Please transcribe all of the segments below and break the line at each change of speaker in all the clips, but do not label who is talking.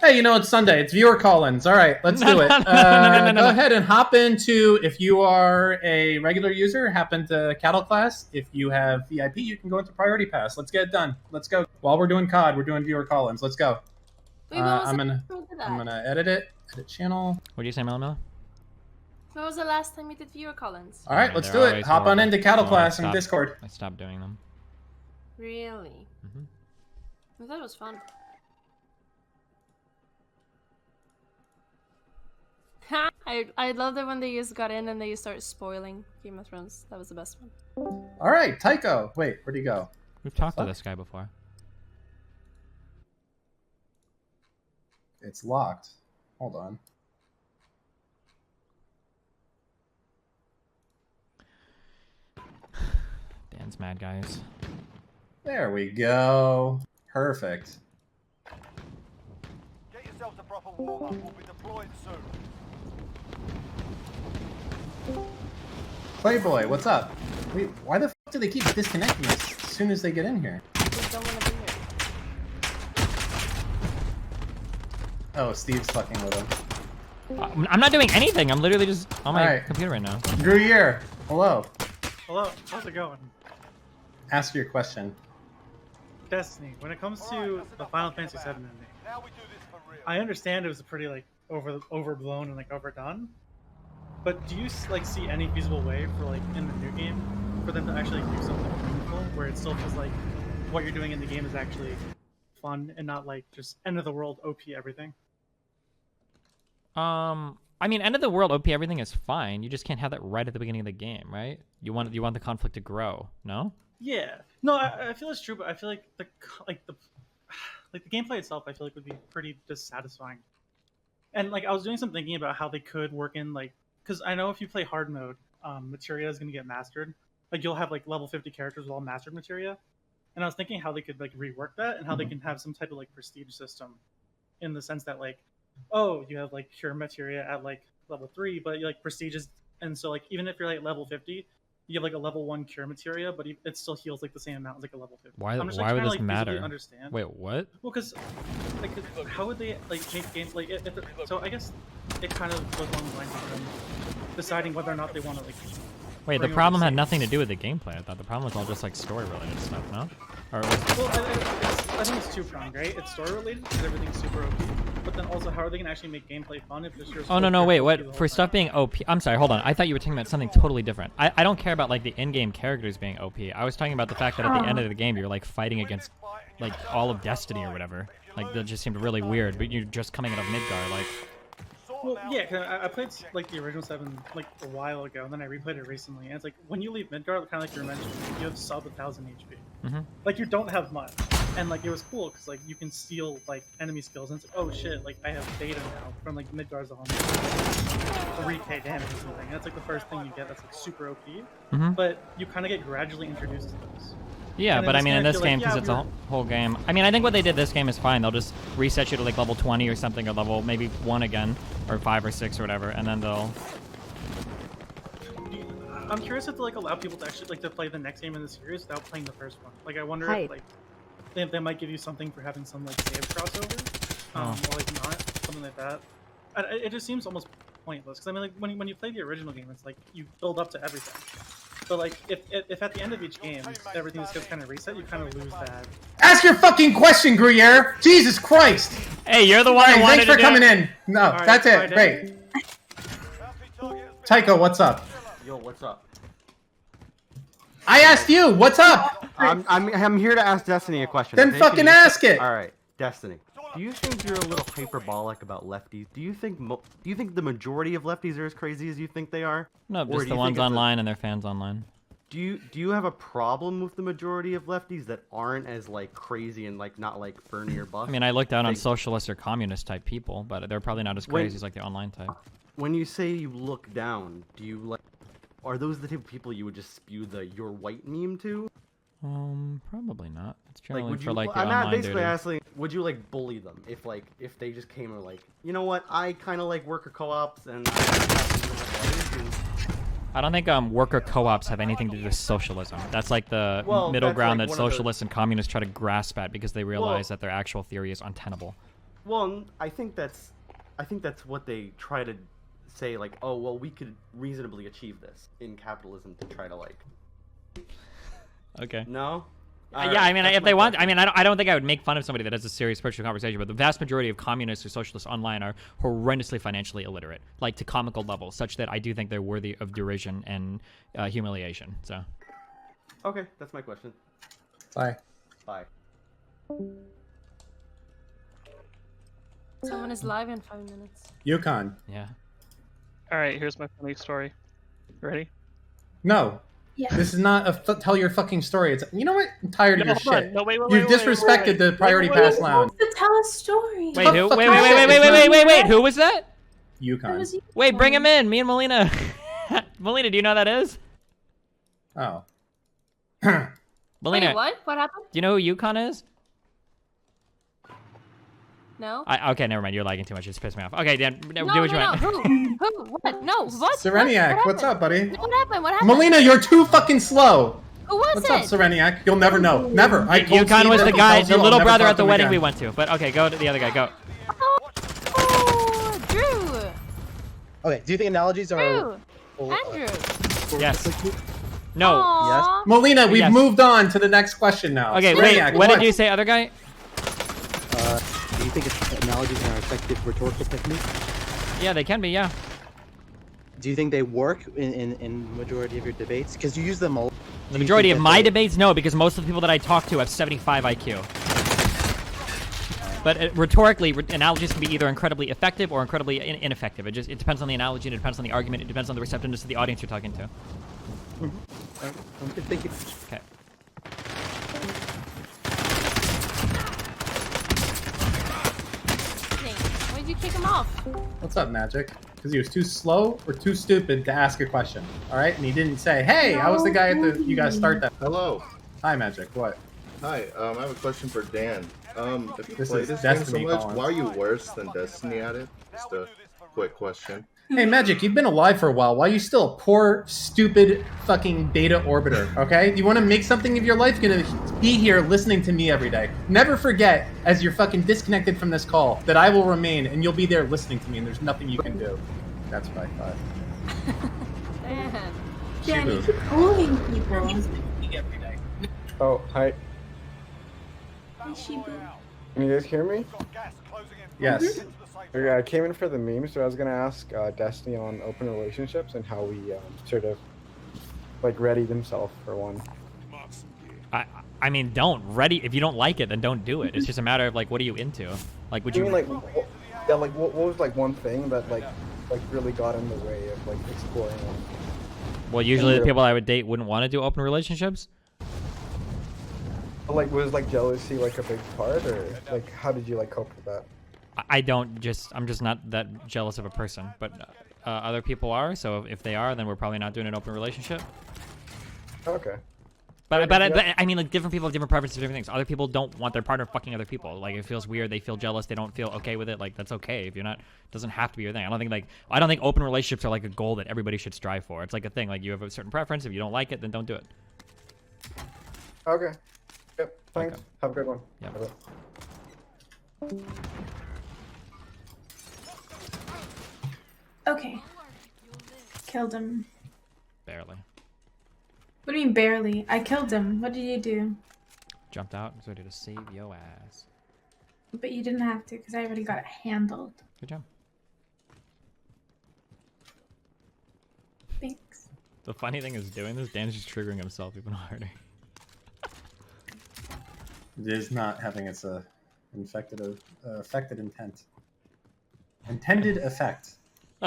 Hey, you know, it's Sunday. It's viewer call-ins. All right, let's do it. Go ahead and hop into, if you are a regular user, hop into Cattle Class. If you have VIP, you can go into Priority Pass. Let's get it done. Let's go. While we're doing COD, we're doing viewer call-ins. Let's go. I'm gonna edit it. Edit channel.
What do you say, Mello?
When was the last time you did viewer call-ins?
All right, let's do it. Hop on into Cattle Class in Discord.
I stopped doing them.
Really? I thought it was fun. I loved it when they just got in and they started spoiling Game of Thrones. That was the best one.
All right, Tycho. Wait, where'd he go?
We've talked to this guy before.
It's locked. Hold on.
Dan's mad, guys.
There we go. Perfect.
Get yourselves a proper warm-up. We'll be deploying soon.
Playboy, what's up? Wait, why the f do they keep disconnecting us as soon as they get in here?
They don't want to be here.
Oh, Steve's fucking with him.
I'm not doing anything. I'm literally just on my computer right now.
Gruyere, hello.
Hello, how's it going?
Ask your question.
Destiny, when it comes to the Final Fantasy VII ending,
Now we do this for real.
I understand it was pretty like overblown and like overdone. But do you like see any feasible way for like in the new game for them to actually like, do something meaningful where it still feels like what you're doing in the game is actually fun and not like just end of the world OP everything?
I mean, end of the world OP everything is fine. You just can't have that right at the beginning of the game, right? You want the conflict to grow, no?
Yeah, no, I feel it's true, but I feel like the gameplay itself, I feel like would be pretty dissatisfying. And like I was doing some thinking about how they could work in like, because I know if you play hard mode, materia is going to get mastered. Like you'll have like level 50 characters with all mastered materia, and I was thinking how they could like rework that and how they can have some type of like prestige system, in the sense that like, oh, you have like pure materia at like level 3, but you like prestiges, and so like even if you're like level 50. You have like a level 1 cure materia, but it still heals like the same amount as like a level 50.
Why?
Just,
why would this
like,
matter?
Understand.
Wait, what?
Well, because like, how would they like make games like? So I guess it kind of goes along the lines of them deciding whether or not they want to like.
Wait, the problem had nothing to do with the gameplay. I thought the problem was all just like story related stuff, no? Or was...
Well, I think it's two-pronged, right? It's story related because everything's super OP, but then also how are they gonna actually make gameplay fun if it's just.
Oh no, wait, what? For stuff being OP, I'm sorry, hold on. I thought you were talking about something totally different. I don't care about like the in-game characters being OP. I was talking about the fact that at the end of the game you're like fighting against like all of Destiny or whatever. Like that just seemed really weird. But you're just coming out of Midgar, like.
Well, yeah, cause I played like the original 7 like a while ago, and then I replayed it recently. And it's like when you leave Midgar, kind of like you mentioned, you have sub 1,000 HP. Like you don't have much, and like it was cool because like you can steal like enemy skills, and it's like, oh shit, like I have data now from like Midgar's the home, 3k damage or something. And that's like the first thing you get that's like super OP. But you kind of get gradually introduced to those.
Yeah, but I mean, in this game, because it's a whole game. I mean, I think what they did this game is fine. They'll just reset you to like level 20 or something, or level maybe 1 again, or 5 or 6 or whatever, and then they'll.
I'm curious if they like allow people to actually like to play the next game in the series without playing the first one. Like, I wonder if like they might give you something for having some like save crossover, or like not something like that. It just seems almost pointless because I mean, like when you play the original game, it's like you build up to everything. But like, if at the end of each game everything just gets kind of reset, you kind of lose that.
Ask your fucking question, Gruyere! Jesus Christ!
Hey, you're the one who wanted
thanks for
to
coming in. No,
right,
that's it. Great. Tycho, what's up?
Yo, what's up?
I asked you, what's up?
I'm here to ask Destiny a question.
Then
okay?
fucking ask it.
All right, Destiny. Do you think you're a little hyperbolic about lefties? Do you think the majority of lefties are as crazy as you think they are?
No, just the ones online and their fans online.
Do you have a problem with the majority of lefties that aren't as like crazy and like not like Bernie or Buff?
I mean, I look down on socialist or communist type people, but they're probably not as crazy as like the online type.
When you say you look down, do you like? Are those the type of people you would just spew the "you're white" meme to?
Probably not. It's generally
would
for
you,
like the
I'm
online
not basically
dude.
asking, would you like bully them if they just came and like, you know what, I kind of like worker co-ops and
I don't think worker co-ops have anything to do with socialism. That's like the middle ground that socialists and communists try to grasp at because they realize that their actual theory is untenable.
Well, I think that's what they try to say. Like, oh well, we could reasonably achieve this in capitalism to try to like.
Okay.
No.
Yeah, I mean, if they want, I mean, I don't think I would make fun of somebody that has a serious personal conversation, but the vast majority of communists or socialists online are horrendously financially illiterate, like to comical levels, such that I do think they're worthy of derision and humiliation. So.
Okay, that's my question.
Bye.
Bye.
Someone is live in 5 minutes.
Yukon.
Yeah.
All right, here's my funny story. Ready?
No.
Yeah.
This is not a tell your fucking story. It's you know what? I'm tired of your
hold on.
shit.
No, wait,
You've
wait,
disrespected the priority
wait,
pass
wait.
lounge.
To tell a story.
Wait, who?
fuck
Wait,
your
wait,
shit.
wait, wait,
It's
wait,
not-
wait, wait, wait. Who was that?
Yukon.
It was you.
Wait, bring him in. Me and Melina. Melina, do you know who that is?
Oh.
Melina,
Wait, what? What happened?
do you know who Yukon is?
No.
Okay, never mind. You're lagging too much. It's pissed me off. Okay, Dan, do
No,
what
no,
you
no.
want.
Who? What? No. What?
Sereniac,
What
what's
happened?
up, buddy?
What happened? What happened?
Melina, you're too fucking slow.
Who was
What's
it?
up, Sereniac? You'll never know. Never. I told
Yukon
Steve
was
that
the
he
guy,
tells you
the
I'll
little
never
brother
talk
at the
to him
wedding
again.
we went to. But okay, go to the other guy. Go.
Oh, Drew.
Okay, do you think analogies are...
Drew. Andrew.
Yes. No.
Aww.
Melina, we've
Yes.
moved on to the next question now.
Okay,
Sereniac,
wait. What
what?
did you say, other guy?
Do you think analogies are effective rhetorical techniques?
Yeah, they can be. Yeah.
Do you think they work in majority of your debates? Because you use them all.
The majority of my debates, no, because most of the people that I talk to have 75 IQ. But rhetorically, analogies can be either incredibly effective or incredibly ineffective. It depends on the analogy, and it depends on the argument, it depends on the receptiveness of the audience you're talking to.
Okay, thank you.
Okay.
Why'd you kick him off?
What's up, Magic? Because he was too slow or too stupid to ask a question. All right, and he didn't say, "Hey, I was the guy at the." You guys start that.
Hello.
Hi, Magic. What?
Hi. I have a question for Dan. If you
This
play
is
this game so
Destiny
much,
calling.
why are you worse than Destiny at it? Just a quick question.
Hey, Magic, you've been alive for a while. Why are you still a poor, stupid, fucking beta orbiter? Okay? You want to make something of your life? You're gonna be here listening to me every day. Never forget, as you're fucking disconnected from this call, that I will remain, and you'll be there listening to me, and there's nothing you can do. That's what I thought.
Damn.
Danny,
Shibu.
keep bullying people.
Every day.
Oh, hi.
Hi, Shibu.
Can you guys hear me?
Yes.
Okay, I came in for the memes, so I was gonna ask Destiny on open relationships and how we sort of like readied himself for one.
I mean, don't ready. If you don't like it, then don't do it. It's just a matter of like, what are you into? Like, would
I
you?
mean, like, yeah, like what was like one thing that like really got in the way of like exploring one?
Well, usually the people I would date wouldn't want to do open relationships.
But, like, was like jealousy like a big part, or like how did you like cope with that?
I'm just not that jealous of a person, but other people are. So if they are, then we're probably not doing an open relationship.
Okay.
But I mean, like, different people have different preferences for different things. Other people don't want their partner fucking other people. Like, it feels weird. They feel jealous. They don't feel okay with it. Like, that's okay. If you're not, it doesn't have to be your thing. I don't think open relationships are like a goal that everybody should strive for. It's like a thing. Like, you have a certain preference. If you don't like it, then don't do it.
Okay. Yep. Thanks.
Okay.
Have a good one.
Yeah.
Bye-bye.
Okay. Killed him.
Barely.
What do you mean barely? I killed him. What did you do?
Jumped out. Was ready to save your ass.
But you didn't have to, because I already got it handled.
Good job.
Thanks.
The funny thing is, doing this, Dan's just triggering himself even harder.
It is not having its affected intent. Intended effect.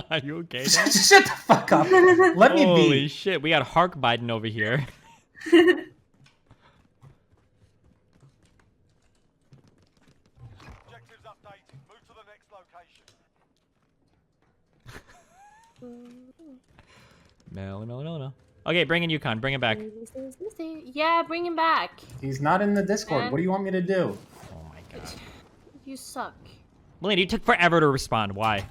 Are you okay, Dan?
Shut the fuck up. Let me
Holy
be.
shit, we got Hark Biden over here.
Objectives updated. Move to the next location.
No. Okay, bring in Yukon. Bring him back.
Yeah, bring him back.
He's not in the Discord.
Man.
What do you want me to do?
Oh my god.
You suck.
Melina, you took forever to respond. Why?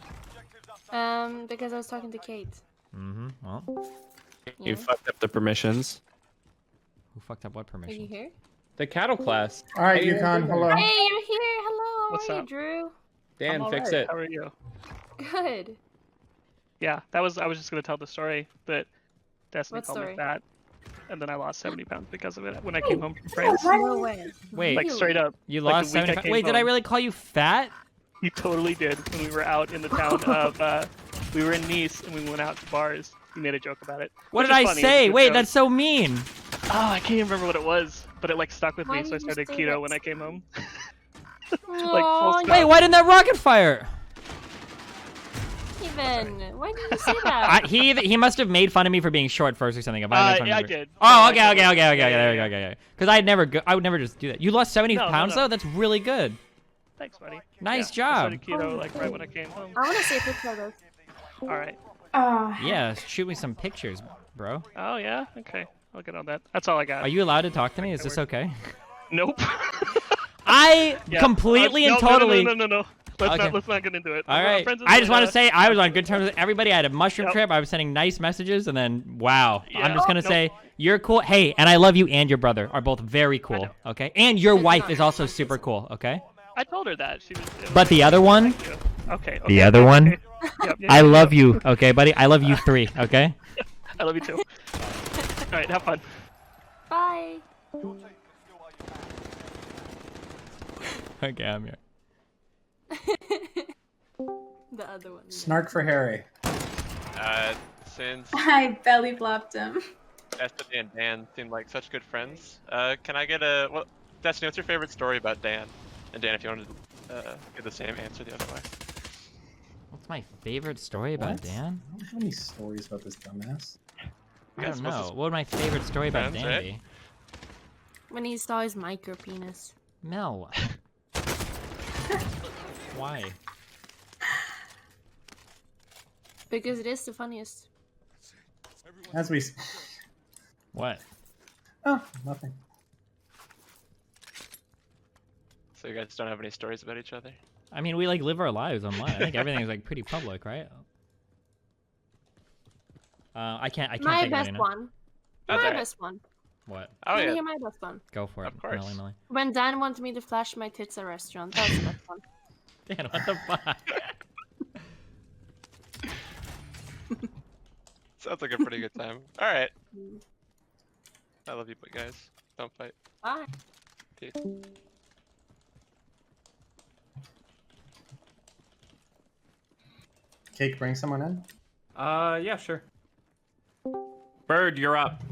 Because I was talking to Kate.
Mm-hmm. Well,
Yeah.
You fucked up the permissions.
who fucked up what
Are you
permission?
here?
The cattle class.
All right, Yukon. Hello.
Hey, you're here. Hello. How
What's
are
up?
you, Drew?
Dan,
I'm
fix
alright.
it.
How are you?
Good.
Yeah, I was just gonna tell the story that Destiny
What
called
story?
me fat, and then I lost 70 pounds because of it when I came home from France.
No way.
Wait,
Like straight up.
You
like,
lost
the week I
75.
came
Wait, did I
home.
really call you fat?
You totally did when we were out in the town of. We were in Nice and we went out to bars. You made a joke about it.
What
which
did
is
I
funny, it's a
say?
good
Wait,
joke.
that's so mean.
Oh, I can't even remember what it was, but it like stuck with
Why
me, so I
did you
started
say
keto
that?
when I came home.
Aw,
Wait, why didn't that rocket fire?
Steven, why did you say that?
He must have made fun of me for being short first or something. If I made fun
Yeah,
of
I
me.
did.
Oh,
No,
okay.
yeah.
There we go. Because I would never just do that. You lost 70
No,
pounds
no.
though. That's really good.
Thanks, buddy.
Nice
I
job.
started keto like right when I came home.
I want to see a picture of this.
All right.
Yeah, shoot me some pictures, bro.
Oh yeah. Okay. I'll get on that. That's all I got.
Are you allowed to talk to me? Is this okay?
Nope.
I
Yeah.
completely and
No,
totally.
No. Let's
Okay.
not get into it.
All
We're
right.
friends
I just want to
with,
say I was on good terms with everybody. I had a mushroom trip. I was sending nice messages, and then wow. I'm
Yeah.
just gonna
Nope.
say you're cool. Hey, and I love you, and your brother are both very cool. Okay, and your wife is also super cool. Okay.
I told her that. She was.
But the other one.
Okay.
The other one.
Okay. Yep,
I love you. Okay, buddy. I love you 3. Okay.
I love you too. All right. Have fun.
Bye.
Okay, I'm here.
The other one.
Snark for Harry.
Since
I belly flopped him.
Destiny and Dan seem like such good friends, can I get a Destiny? What's your favorite story about Dan? And Dan, if you want to give the same answer the other way.
What's my favorite story about
What?
Dan?
I don't have any stories about this dumbass.
I don't know. What would my favorite story about
Friends,
Dan
right?
be?
When he saw his micro penis.
Mel. Why?
Because it is the funniest.
As we.
What?
Oh, nothing.
So you guys don't have any stories about each other?
I mean, we like live our lives online. I think everything's like pretty public, right? I can't
My
think of
best
any now.
one.
That's
My
alright.
best one.
What?
Oh
Can you
yeah.
hear my best one?
Go for it.
Of course.
Millie.
When Dan wanted me to flash my tits at a restaurant. That was the best one.
Dan, what the fuck?
Sounds like a pretty good time. All right. I love you, but guys, don't fight.
Bye.
Peace.
Cake, bring someone in.
Yeah, sure. Bird, you're up.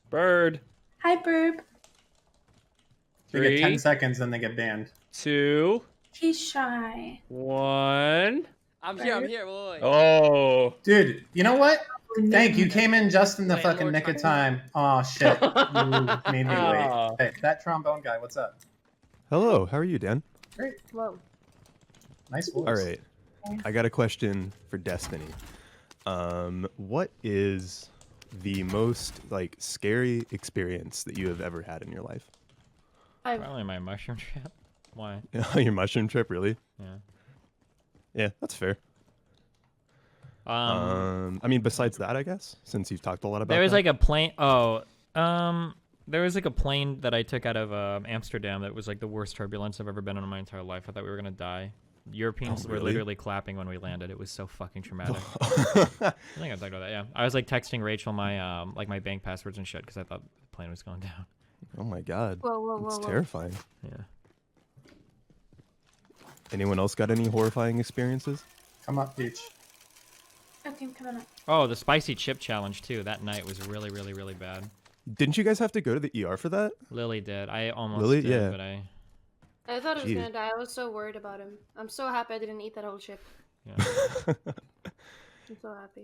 Bird.
Hi, Burb.
They get 10
3,
seconds, then they get banned.
2,
He's shy.
1.
I'm here. Wait.
Oh.
Dude, you know what? Thank you. Came in just in the fucking nick of time. Oh shit. You made me wait. Hey, that trombone guy, what's up?
Hello, how are you, Dan?
Great.
Whoa.
Nice voice.
All right. I got a question for Destiny. What is the most like scary experience that you have ever had in your life?
Probably my mushroom trip. Why?
Your mushroom trip, really?
Yeah.
Yeah, that's fair. I mean, besides that, I guess, since you've talked a lot about
There was
that.
like a plane. There was like a plane that I took out of Amsterdam that was like the worst turbulence I've ever been in my entire life. I thought we were gonna die. Europeans were
really?
literally clapping when we landed. It was so fucking traumatic. I think I talked about that. Yeah, I was like texting Rachel my like my bank passwords and shit because I thought the plane was going down.
Oh my god.
Whoa,
It's
whoa.
terrifying.
Yeah.
Anyone else got any horrifying experiences?
Come up, Peach.
Okay, I'm coming up.
Oh, the spicy chip challenge too. That night was really, really, really bad.
Didn't you guys have to go to the ER for that?
Lily did. I almost
Lily?
did,
Yeah.
but I.
I thought he was
Jeez.
gonna die. I was so worried about him. I'm so happy I didn't eat that whole chip.
Yeah.
I'm so happy.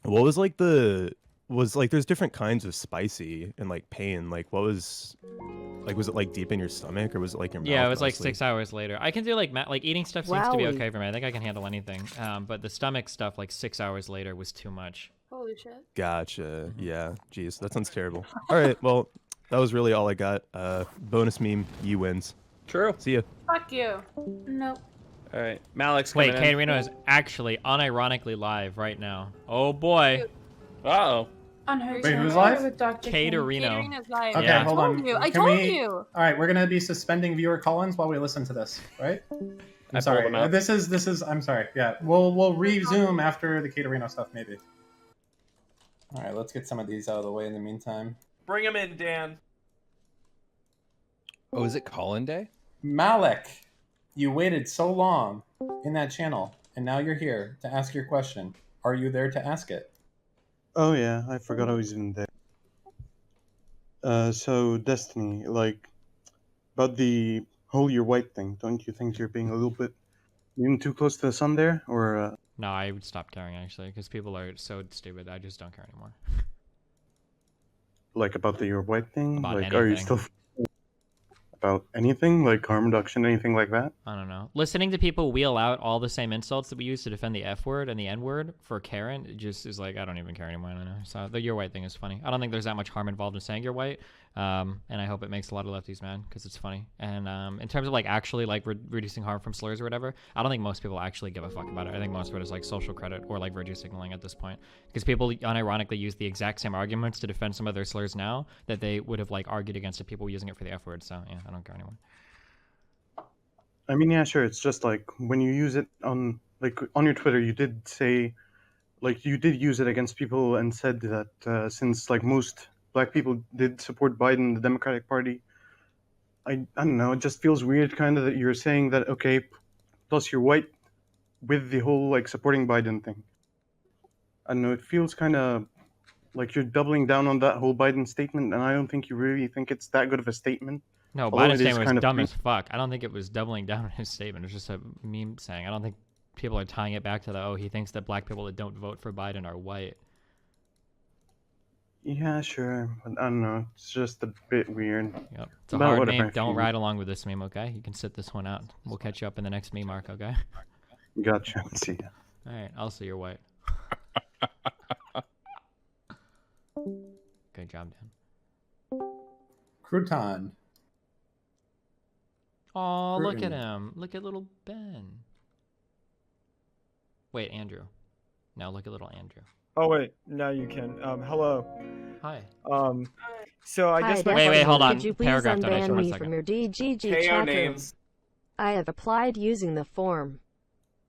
What was like there's different kinds of spicy and like pain. Like what was it like deep in your stomach or was it like your mouth?
Yeah, it was like
mostly?
6 hours later. I can do like like eating stuff seems to be
Wowie.
okay for me. I think I can handle anything. But the stomach stuff like 6 hours later was too much.
Holy shit.
Gotcha. Yeah. Jeez, that sounds terrible. All right. Well, that was really all I got. Bonus meme. You wins.
True.
See ya.
Fuck you.
Nope.
All right. Malik's
Wait,
coming in.
Katerino is actually unironically live right now. Oh boy.
Uh-oh.
On her
Wait,
channel
who's
or
live?
with Dr.
Caterino.
Katerino's live.
Okay,
Yeah.
hold on.
I
Can
told
we-
you.
All right, we're gonna be suspending viewer call-ins while we listen to this, right? I'm
I
sorry.
pulled them out.
This is. I'm sorry. Yeah, we'll resume after the Katerino stuff, maybe. All right, let's get some of these out of the way in the meantime.
Bring him in, Dan.
Oh, is it call-in day?
Malik, you waited so long in that channel, and now you're here to ask your question. Are you there to ask it?
Oh yeah, I forgot I was in there. So Destiny, like, about the whole "you're white" thing, don't you think you're being a little bit even too close to the sun there, or?
No, I would stop caring actually, because people are so stupid. I just don't care anymore.
Like about the "you're white" thing?
About
Like, are you
anything.
still about anything, like harm reduction, anything like that?
I don't know. Listening to people wheel out all the same insults that we use to defend the F word and the N word for Karen, it just is like, I don't even care anymore. I don't know. So the "you're white" thing is funny. I don't think there's that much harm involved in saying you're white. And I hope it makes a lot of lefties mad because it's funny. And in terms of like actually like reducing harm from slurs or whatever, I don't think most people actually give a fuck about it. I think most of it is like social credit or like virtue signaling at this point, because people unironically use the exact same arguments to defend some of their slurs now that they would have like argued against if people using it for the F word. So yeah, I don't care anymore.
I mean, yeah, sure. It's just like when you use it on your Twitter, you did say, like, you did use it against people and said that since like most black people did support Biden, the Democratic Party, I don't know. It just feels weird, kind of, that you're saying that okay, plus you're white, with the whole like supporting Biden thing. I don't know. It feels kind of like you're doubling down on that whole Biden statement, and I don't think you really think it's that good of a statement.
No,
Although
Biden's
it is
statement
kind
was
of
dumb as fuck. I don't think it was doubling down on his statement. It was just a meme saying. I don't think people are tying it back to the, oh, he thinks that black people that don't vote for Biden are white.
Yeah, sure. But I don't know. It's just a bit weird.
Yep. It's a
But
hard
whatever,
meme.
I
Don't
feel-
ride along with this meme, okay? You can sit this one out. We'll catch you up in the next meme arc, okay?
Gotcha. See ya.
All right. I'll see you're white. Good job, Dan.
Crouton.
Oh, look at
Crouton.
him. Look at little Ben. Wait, Andrew. No, look at little Andrew.
Oh wait, now you can. Hello.
Hi.
So I guess my
Wait, hold on.
Could you please
Paragraph donation,
unban
one
me
second.
from your DGG
KO
chat room?
names.
I have applied using the form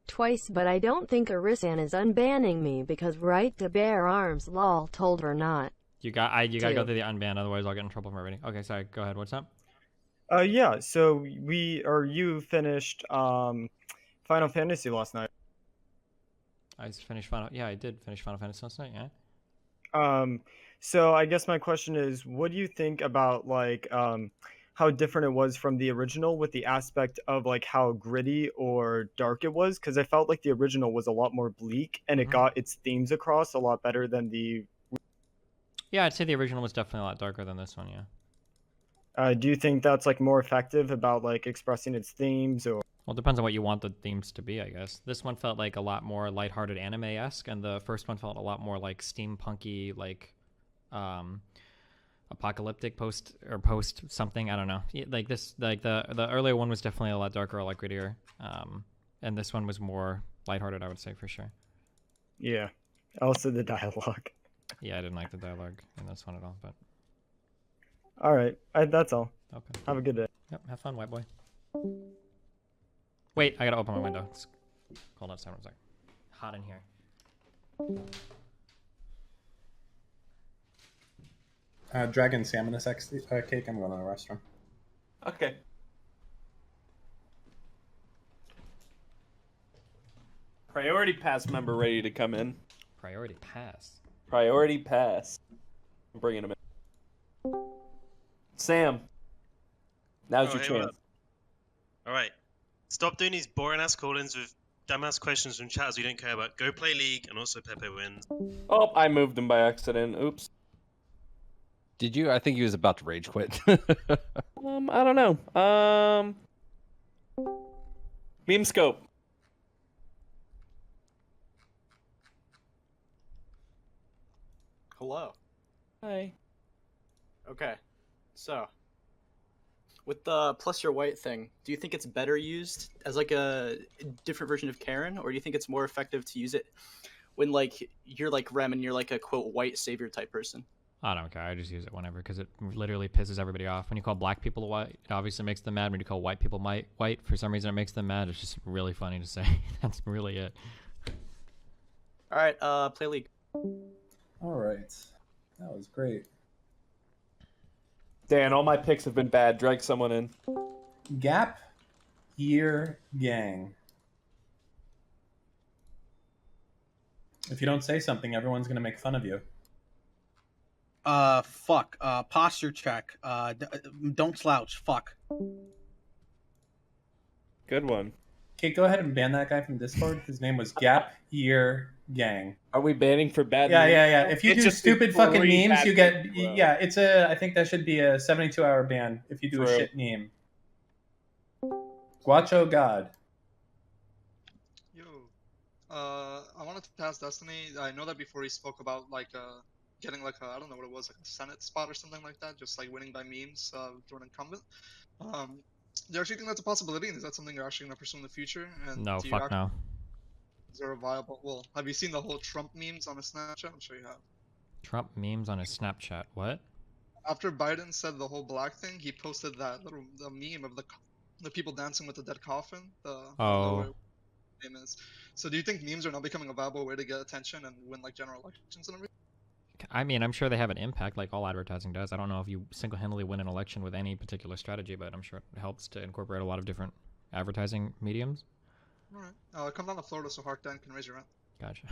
twice, but I don't think Arisan is unbanning me because right to bear arms lol told her not.
You gotta go
Two.
through the unban, otherwise I'll get in trouble from everything. Okay, sorry. Go ahead. What's up?
Yeah. So you finished Final Fantasy last night.
I just finished Final. Yeah, I did finish Final Fantasy last night. Yeah.
So I guess my question is, what do you think about like how different it was from the original with the aspect of like how gritty or dark it was? Because I felt like the original was a lot more bleak and it got its themes across a lot better than the.
Yeah, I'd say the original was definitely a lot darker than this one. Yeah.
Do you think that's like more effective about like expressing its themes or?
Well, it depends on what you want the themes to be, I guess. This one felt like a lot more lighthearted anime-esque, and the first one felt a lot more like steampunky, like apocalyptic post something. I don't know. Like this, like the earlier one was definitely a lot darker, a lot grittier, and this one was more lighthearted, I would say for sure.
Yeah. Also the dialogue.
Yeah, I didn't like the dialogue in this one at all, but.
All right, that's all.
Okay.
Have a good day.
Yep. Have fun, white boy. Wait, I gotta open my window. It's cold outside. One sec. Hot in here.
Dragon salmon sex cake. I'm going to a restaurant.
Okay. Priority pass member ready to come in.
Priority pass.
Priority pass. I'm bringing him in. Sam. Now's your chance.
All right. Stop doing these boring ass call-ins with dumbass questions from chatters we don't care about. Go play League and also Pepe wins.
Oh, I moved him by accident. Oops.
Did you? I think he was about to rage quit.
I don't know. Meme scope.
Hello.
Hi.
Okay. So, with the plus your white thing, do you think it's better used as like a different version of Karen, or do you think it's more effective to use it when like you're like Rem and you're like a quote white savior type person?
I don't care. I just use it whenever because it literally pisses everybody off. When you call black people white, it obviously makes them mad. When you call white people white, for some reason it makes them mad. It's just really funny to say. That's really it.
All right, play League.
All right, that was great.
Dan, all my picks have been bad. Drag someone in.
Gap Year Gang. If you don't say something, everyone's gonna make fun of you.
Fuck. Posture check. Don't slouch. Fuck.
Good one.
Okay, go ahead and ban that guy from Discord. His name was Gap Year Gang.
Are we banning for bad
Yeah,
memes?
yeah, yeah. If you
It's
do
just
stupid fucking
three
memes,
bad
you get
memes, bro.
yeah. It's a. I think that should be a 72-hour ban if you do a
True.
shit meme. Guacho God.
I wanted to ask Destiny. I know that before he spoke about like getting like a, I don't know what it was, like a Senate spot or something like that, just like winning by memes through an incumbent. Do you actually think that's a possibility? And is that something you're actually gonna pursue in the future? And
No,
do you
fuck no.
Is there a viable? Well, have you seen the whole Trump memes on his Snapchat? I'm sure you have.
Trump memes on his Snapchat. What?
After Biden said the whole black thing, he posted that little the meme of the people dancing with the dead coffin. I don't know
Oh.
where his name is. So do you think memes are now becoming a viable way to get attention and win like general elections and everything?
I mean, I'm sure they have an impact like all advertising does. I don't know if you single-handedly win an election with any particular strategy, but I'm sure it helps to incorporate a lot of different advertising mediums.
Alright. Come down to Florida so Hark Dan can raise your rent.
Gotcha.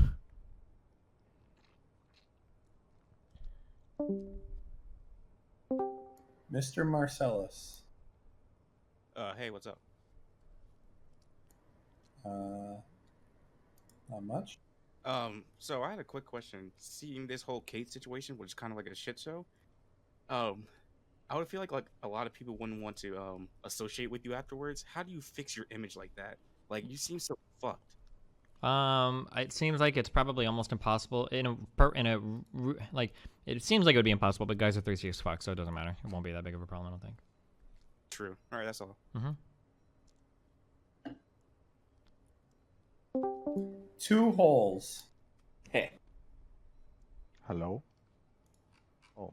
Mr. Marcellus.
Hey, what's up?
Not much.
So I had a quick question. Seeing this whole Kate situation, which is kind of like a shit show, I would feel like a lot of people wouldn't want to associate with you afterwards. How do you fix your image like that? Like, you seem so fucked.
It seems like it's probably almost impossible like it seems like it would be impossible, but guys are 3C as fuck, so it doesn't matter. It won't be that big of a problem, I don't think.
True. All right, that's all.
Two holes.
Hey.
Hello. Oh.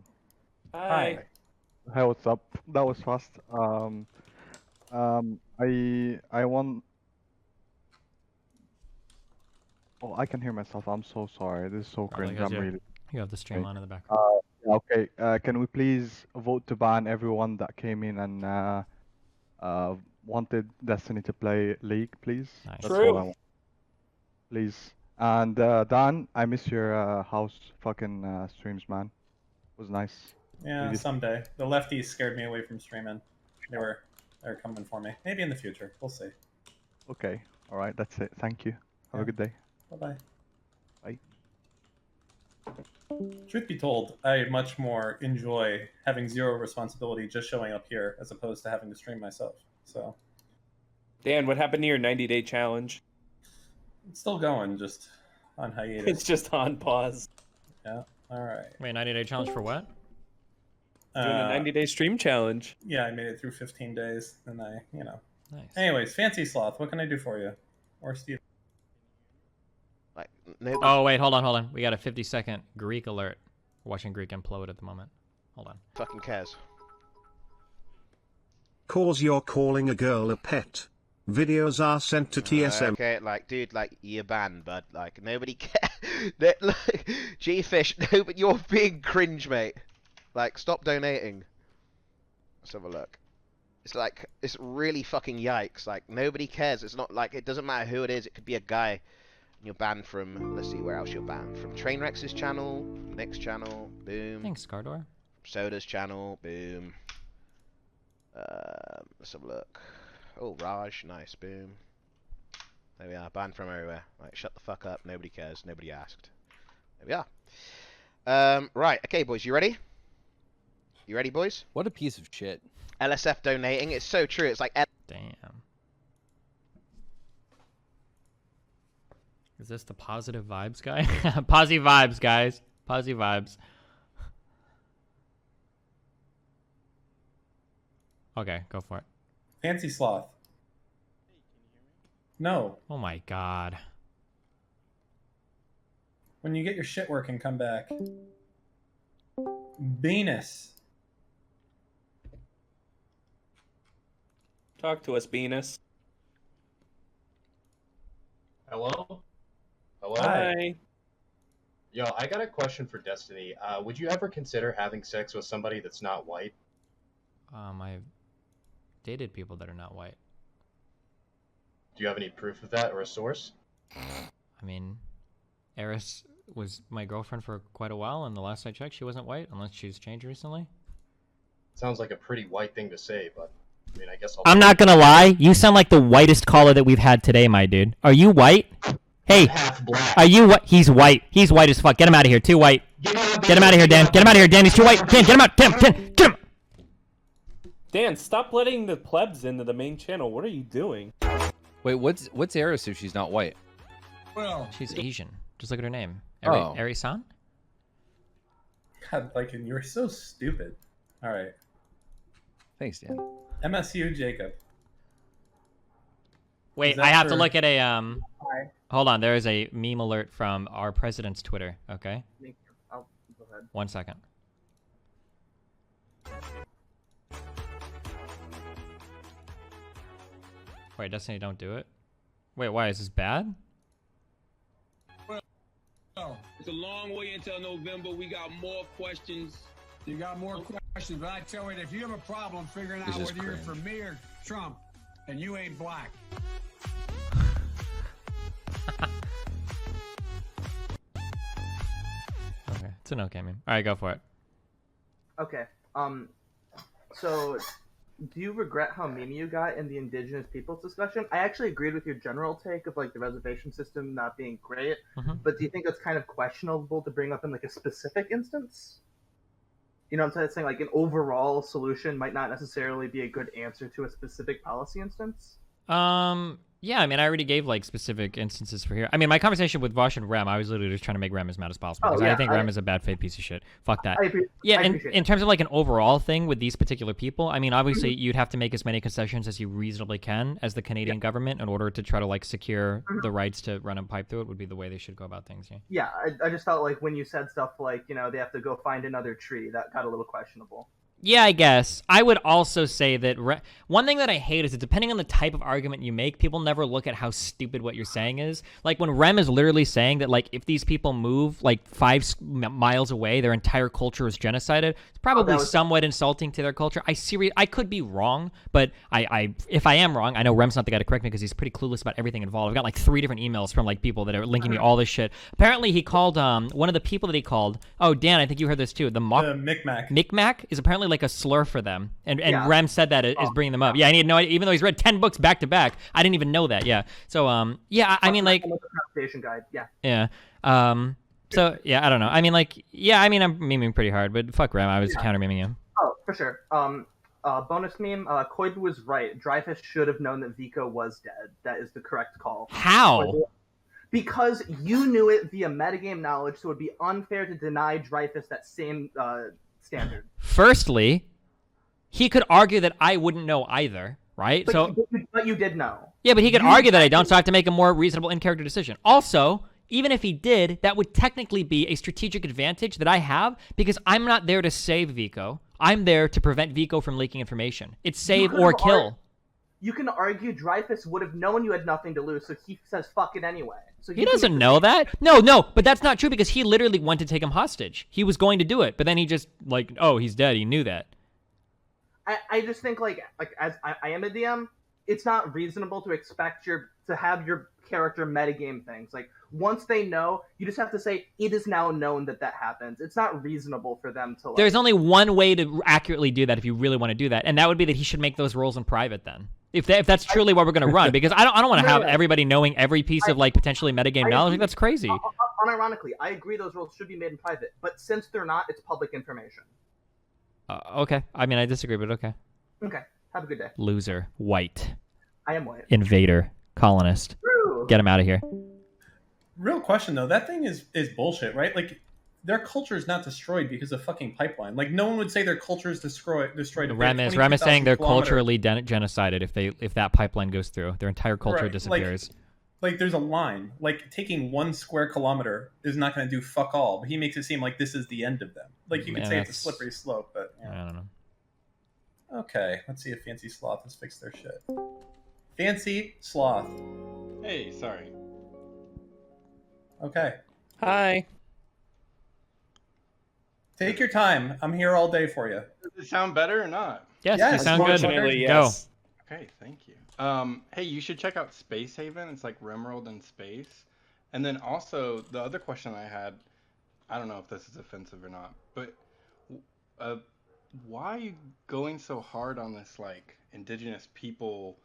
Hi.
Hey, what's up? That was fast. I want. Oh, I can hear myself. I'm so sorry. This is so
Probably
cringe.
'cause
I'm
you-
really.
you have the stream
Okay.
on in the background.
Okay. Can we please vote to ban everyone that came in and wanted Destiny to play League, please?
Nice.
That's
True.
all I want. Please. And Dan, I miss your house fucking streams, man. It was nice.
Yeah,
Really-
someday. The lefties scared me away from streaming. They're coming for me. Maybe in the future. We'll see.
Okay. All right. That's it. Thank you. Have a good day.
Bye-bye.
Bye.
Truth be told, I much more enjoy having zero responsibility just showing up here as opposed to having to stream myself. So
Dan, what happened to your 90-day challenge?
it's still going, just on hiatus.
It's just on pause.
Yeah. All right.
Wait, 90-day challenge for what?
Doing a 90-day stream challenge.
Yeah, I made it through 15 days, and
Nice.
Anyways, Fancy Sloth, what can I do for you? Or Steve?
Oh, wait, hold on. We got a 50-second Greek alert. We're watching Greek implode at the moment. Hold on.
Fucking cares.
Cause you're calling a girl a pet. Videos are sent to TSM.
Okay, like, dude, like, you're banned, bud. Like, nobody cares. Like, G-Fish, no, but you're being cringe, mate. Like, stop donating. Let's have a look. It's like, it's really fucking yikes. Like, nobody cares. It's not like, it doesn't matter who it is. It could be a guy. And you're banned from, let's see, where else you're banned. From Trainwreck's channel, Nick's channel, boom.
Thanks, Scardor.
Soda's channel, boom. Let's have a look. Oh, Raj, nice, boom. There we are, banned from everywhere. Right, shut the fuck up, nobody cares, nobody asked. There we are. Right, okay, boys, you ready? You ready, boys?
What a piece of shit.
LSF donating, it's so true, it's like...
Damn. Is this the positive vibes guy? Positive vibes, guys. Positive vibes. Okay, go for it.
Fancy Sloth. No.
Oh my god.
When you get your shit working, come back. Venus.
Talk to us, Venus.
Hello? Hello?
Hi.
Yo, I got a question for Destiny. Would you ever consider having sex with somebody that's not white?
I've dated people that are not white.
Do you have any proof of that or a source?
I mean, Eris was my girlfriend for quite a while, and the last I checked, she wasn't white, unless she's changed recently.
Sounds like a pretty white thing to say, but I mean, I guess
I'm not gonna lie, you sound like the whitest caller that we've had today, my dude. Are you white? Hey, are you what? He's white. He's white as fuck. Get him out of here. Too white. Get him out of here, Dan. Get him out of here, Dan. He's too white. Dan, get him out. Get him.
Dan, stop letting the plebs into the main channel. What are you doing?
Wait, what's Eris if she's not white?
Well,
she's Asian. Just look at her name.
Oh.
Eri-san?
God, like, you're so stupid. All right.
Thanks, Dan.
MSU Jacob.
Wait, I have to look at a Hold on, there is a meme alert from our president's Twitter. Okay.
Thank you. Oh, go ahead.
1 second. Wait, Destiny, don't do it. Wait, why is this bad?
Well, it's a long way until November. We got more questions. You got more questions, but I tell you, if you have a problem figuring out whether you're for me or Trump, and you ain't black.
Okay, it's an okay meme. All right, go for it.
Okay. So, do you regret how meme you got in the Indigenous Peoples discussion? I actually agreed with your general take of like the reservation system not being great, but do you think it's kind of questionable to bring up in like a specific instance? You know what I'm saying? Like an overall solution might not necessarily be a good answer to a specific policy instance.
Yeah, I mean, I already gave like specific instances for here. I mean, my conversation with Vosh and Rem, I was literally just trying to make Rem as mad as possible because I think Rem is a bad faith piece of shit. Fuck that. Yeah, in terms of like an overall thing with these particular people, I mean, obviously you'd have to make as many concessions as you reasonably can as the Canadian government in order to try to like secure the rights to run and pipe through it would be the way they should go about things.
Yeah, I just felt like when you said stuff like, you know, they have to go find another tree, that got a little questionable.
Yeah, I guess. I would also say that one thing that I hate is that depending on the type of argument you make, people never look at how stupid what you're saying is. Like when Rem is literally saying that like if these people move like 5 miles away, their entire culture is genocided. It's probably somewhat insulting to their culture. I could be wrong, but if I am wrong, I know Rem's not the guy to correct me because he's pretty clueless about everything involved. I've got like 3 different emails from like people that are linking me all this shit. Apparently he called one of the people that he called. Oh, Dan, I think you heard this too. The Micmac. Micmac is apparently like a slur for them, and Rem said that is bringing them up. Yeah, I need to know. Even though he's read 10 books back to back, I didn't even know that. Yeah, so yeah, I mean like
pronunciation guide.
Yeah. So yeah, I don't know. I mean like yeah, I mean I'm memeing pretty hard, but fuck Rem, I was counter memeing him.
Oh, for sure. Bonus meme. Koibu was right. Dreyfus should have known that Vico was dead. That is the correct call.
How?
Because you knew it via metagame knowledge, so it would be unfair to deny Dreyfus that same standard.
Firstly, he could argue that I wouldn't know either, right?
But you did know.
Yeah, but he could argue that I don't, so I have to make a more reasonable in-character decision. Also, even if he did, that would technically be a strategic advantage that I have because I'm not there to save Vico. I'm there to prevent Vico from leaking information. It's save or kill.
You can argue Dreyfus would have known you had nothing to lose, so he says fuck it anyway. So
he doesn't know that. No, but that's not true because he literally went to take him hostage. He was going to do it, but then he just like, oh, he's dead. He knew that.
I just think like as I am a DM, it's not reasonable to expect to have your character metagame things. Like once they know, you just have to say it is now known that happens. It's not reasonable for them to. Like,
there's only one way to accurately do that if you really want to do that, and that would be that he should make those roles in private then. If that's truly what we're going to run, because I don't want to have everybody knowing every piece of like potentially metagame knowledge. That's crazy.
Unironically, I agree those roles should be made in private, but since they're not, it's public information.
Okay. I mean, I disagree, but okay.
Okay. Have a good day.
Loser. White.
I am white.
Invader. Colonist.
True.
Get him out of here.
Real question though, that thing is bullshit, right? Like their culture is not destroyed because of fucking pipeline. Like no one would say their culture is destroyed.
Rem is saying they're culturally genocided if that pipeline goes through. Their entire culture disappears.
Like, like there's a line. Like taking 1 square kilometer is not going to do fuck all, but he makes it seem like this is the end of them. Like you could say it's a slippery slope, but
I don't know.
Okay, let's see if Fancy Sloth has fixed their shit. Fancy Sloth.
Hey, sorry.
Okay.
Hi.
Take your time. I'm here all day for you.
Does it sound better or not?
Yes, you sound good.
Unfortunately,
Go.
yes. Okay, thank you. Hey, you should check out Space Haven. It's like Rimworld in space. And then also, the other question I had, I don't know if this is offensive or not, but why are you going so hard on this like indigenous people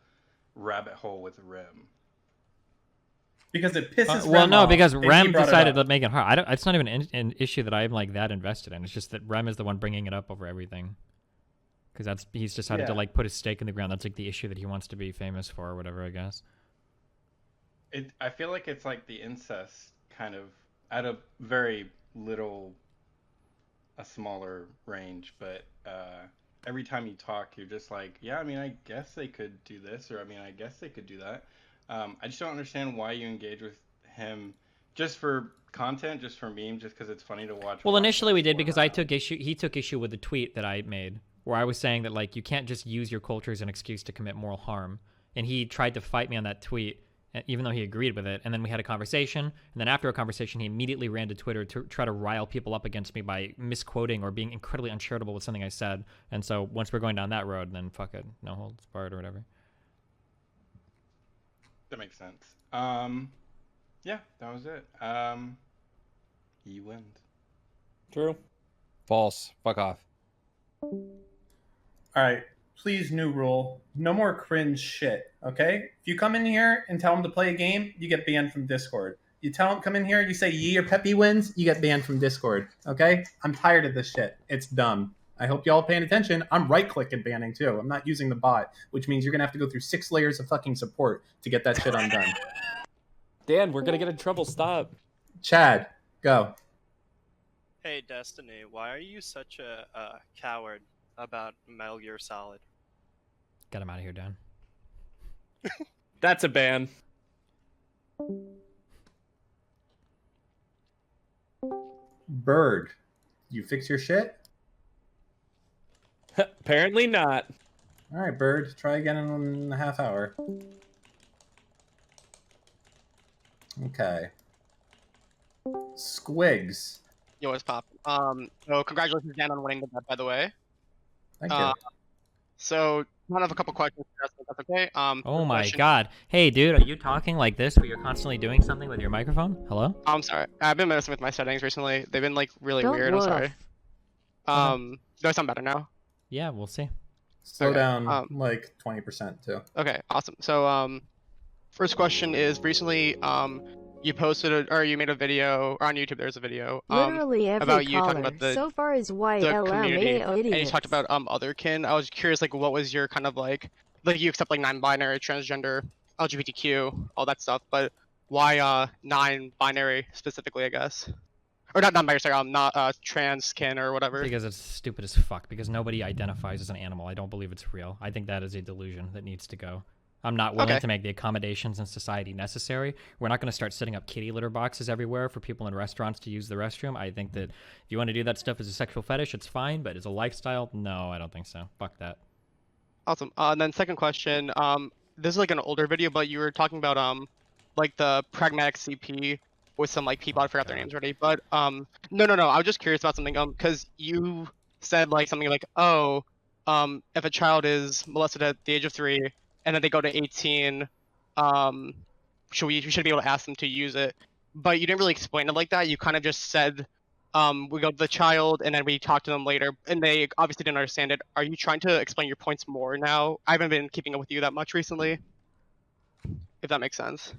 rabbit hole with Rim?
Because it pisses Rem
well, no,
off,
because
and he
Rem
brought it
decided
up.
to make it hard. It's not even an issue that I'm like that invested in. It's just that Rem is the one bringing it up over everything. Because he's decided to like put his stake in the ground. That's like the issue that he wants to be famous for or whatever, I guess.
I feel like it's like the incest kind of at a very little, a smaller range, but every time you talk, you're just like, yeah, I mean, I guess they could do this, or I mean, I guess they could do that. I just don't understand why you engage with him just for content, just for memes, just because it's funny to watch.
Well, initially we did because he took issue with the tweet that I made where I was saying that like you can't just use your culture as an excuse to commit moral harm. And he tried to fight me on that tweet, even though he agreed with it. And then we had a conversation. And then after a conversation, he immediately ran to Twitter to try to rile people up against me by misquoting or being incredibly uncharitable with something I said. And so once we're going down that road, then fuck it, no holds barred or whatever.
That makes sense. Yeah, that was it. He wins.
True. False. Fuck off.
All right, please, new rule. No more cringe shit, okay? If you come in here and tell them to play a game, you get banned from Discord. You tell them, come in here, you say Yi or Pepe wins, you get banned from Discord, okay? I'm tired of this shit. It's dumb. I hope y'all paying attention. I'm right-clicking banning, too. I'm not using the bot, which means you're going to have to go through 6 layers of fucking support to get that shit undone.
Dan, we're gonna get in trouble. Stop.
Chad, go.
Hey, Destiny, why are you such a coward about Metal Gear Solid?
Get him out of here, Dan.
That's a ban.
Bird, you fix your shit?
Apparently not.
All right, Bird, try again in a half hour. Okay. Squigs.
Yo, what's pop? So congratulations, Dan, on winning the bet, by the way.
Thank you.
So I have a couple questions. If that's okay.
Oh my god. Hey, dude, are you talking like this where you're constantly doing something with your microphone? Hello?
I'm sorry. I've been messing with my settings recently. They've been like really
Don't
weird.
woof.
I'm sorry. Do I sound better now?
Yeah, we'll see.
Slow
Okay,
down like 20% too.
Okay, awesome. So first question is recently you posted or you made a video, or on YouTube there's a video
Literally every
about you talking
caller
about the
so far is white
the community,
LMAO
and you
idiots.
talked about Otherkin. I was curious, like, what was your kind of like you accept like non-binary, transgender, LGBTQ, all that stuff, but why non-binary specifically, I guess, or not non-binary, sorry, not transkin or whatever.
Because it's stupid as fuck. Because nobody identifies as an animal. I don't believe it's real. I think that is a delusion that needs to go. I'm not willing to make the accommodations in society necessary. We're not going to start setting up kitty litter boxes everywhere for people in restaurants to use the restroom. I think that if you want to do that stuff as a sexual fetish, it's fine, but as a lifestyle, no, I don't think so. Fuck that.
Awesome. And then second question, this is like an older video, but you were talking about like the pragmatic CP with some like people, I forgot their names already, but no, I was just curious about something, because you said like something like, oh, if a child is molested at the age of 3 and then they go to 18, we should be able to ask them to use it. But you didn't really explain it like that. You kind of just said, we go to the child and then we talk to them later, and they obviously didn't understand it. Are you trying to explain your points more now? I haven't been keeping up with you that much recently, if that makes sense.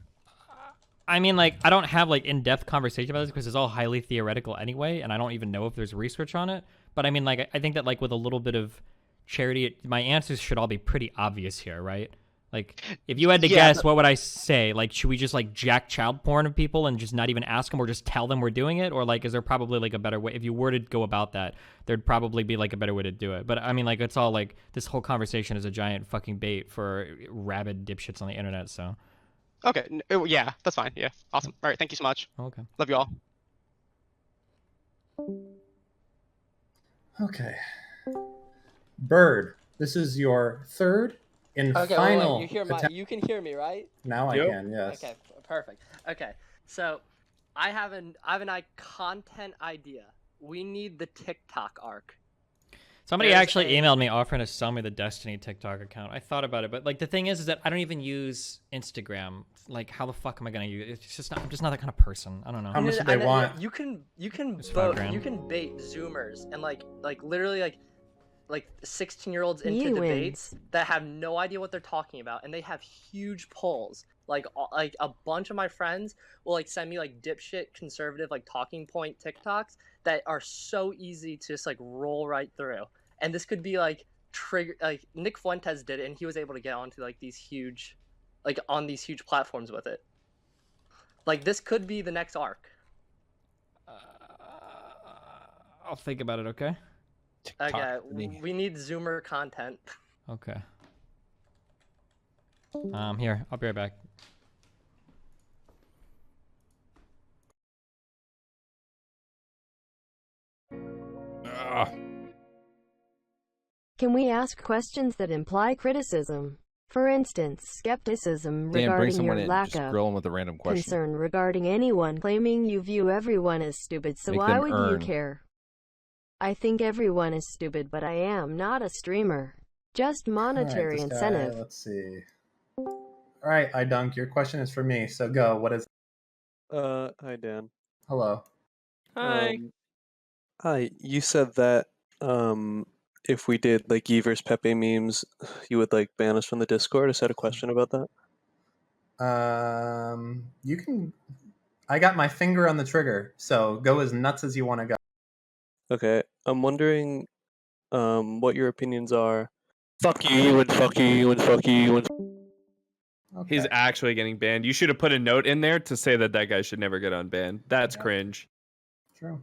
I mean, like, I don't have, like, in-depth conversation about this because it's all highly theoretical anyway, and I don't even know if there's research on it. But, I mean, like, I think that, like, with a little bit of charity, my answers should all be pretty obvious here, right? Like, if you had to guess, what would I say? Like, should we just, like, jack child porn of people and just not even ask them or just tell them we're doing it? Or, like, is there probably, like, a better way? If you were to go about that, there'd probably be, like, a better way to do it. But, I mean, like, it's all, like, this whole conversation is a giant fucking bait for rabid dipshits on the internet, so...
Okay. Yeah, that's fine. Yeah. Awesome. All right. Thank you so much.
Okay.
Love you all.
Okay. Bird, this is your third and
Okay,
final.
wait, you can hear me, right?
Now I can, yes.
Okay, perfect. Okay, so I have an content idea. We need the TikTok arc.
Somebody
There's
actually
a-
emailed me offering to sell me the Destiny TikTok account. I thought about it, but like the thing is that I don't even use Instagram. Like, how the fuck am I gonna use it? It's just not, I'm just not that kind of person. I don't know.
How much do they want?
You can
It's
vote.
$5,000.
You can bait Zoomers and like literally like 16-year-olds into
He
debates that have no idea what they're talking about, and they have huge polls. Like a bunch of my friends will like send me like dipshit conservative like talking point TikToks that are so easy to just like roll right through. And this could be like trigger, like Nick Fuentes did it, and he was able to get onto like these huge, like on these huge platforms with it. Like this could be the next arc.
I'll think about it. Okay.
Okay, we need Zoomer content.
Okay. Here, I'll be right back.
Can we ask questions that imply criticism? For instance, skepticism
Dan, bring
regarding
someone
your
in.
lack
Just
of
grill 'em with a random question.
concern regarding anyone claiming you view everyone as stupid, so
Make
why
them
would
earn.
you care? I think everyone is stupid, but I am not a streamer. Just monetary
Alright, this
incentive.
guy, let's see. Alright, I dunk. Your question is for me, so go. What is
Hi Dan.
Hello.
Hi. You said that if we did like Yi vs Pepe memes, you would like ban us from the Discord. Is that a question about that?
You can. I got my finger on the trigger, so go as nuts as you want to go.
Okay. I'm wondering what your opinions are. Fuck you and fuck you and fuck you and
He's actually getting banned. You should have put a note in there to say that that guy should never get unbanned. That's cringe.
True.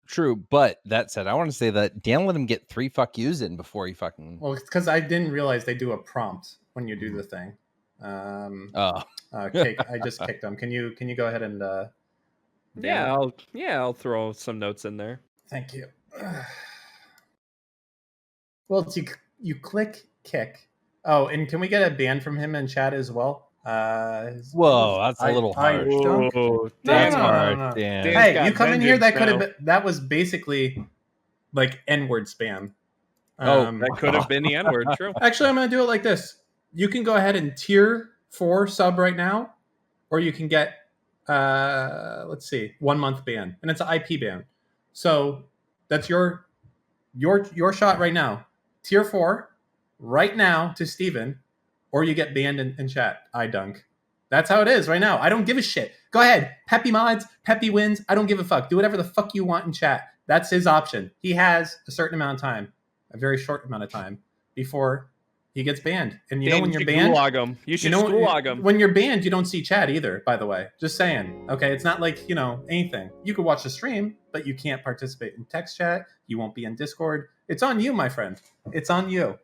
True, but that said, I want to say that Dan let him get 3 fuck yous in before he fucking.
Well, it's because I didn't realize they do a prompt when you do the thing. I just kicked him. Can you go ahead and?
Yeah, I'll throw some notes in there.
Thank you. Well, it's you click kick. Oh, and can we get a ban from him in chat as well?
Whoa, that's a little harsh.
No,
That's
no,
hard,
no, no.
Dan.
Hey, you come in here. That could have been. That was basically like N-word spam.
That could have been the N-word. True.
Actually, I'm going to do it like this. You can go ahead and tier 4 sub right now, or you can get let's see, 1 month ban, and it's an IP ban. So that's your shot right now. Tier 4 right now to Steven, or you get banned in chat. I dunk. That's how it is right now. I don't give a shit. Go ahead. Pepe mods, Pepe wins. I don't give a fuck. Do whatever the fuck you want in chat. That's his option. He has a certain amount of time, a very short amount of time, before he gets banned. And you know when you're banned,
gulag him. You should gulag him.
When you're banned, you don't see chat either, by the way. Just saying. Okay, it's not like, anything. You could watch the stream, but you can't participate in text chat. You won't be in Discord. It's on you, my friend. It's on you.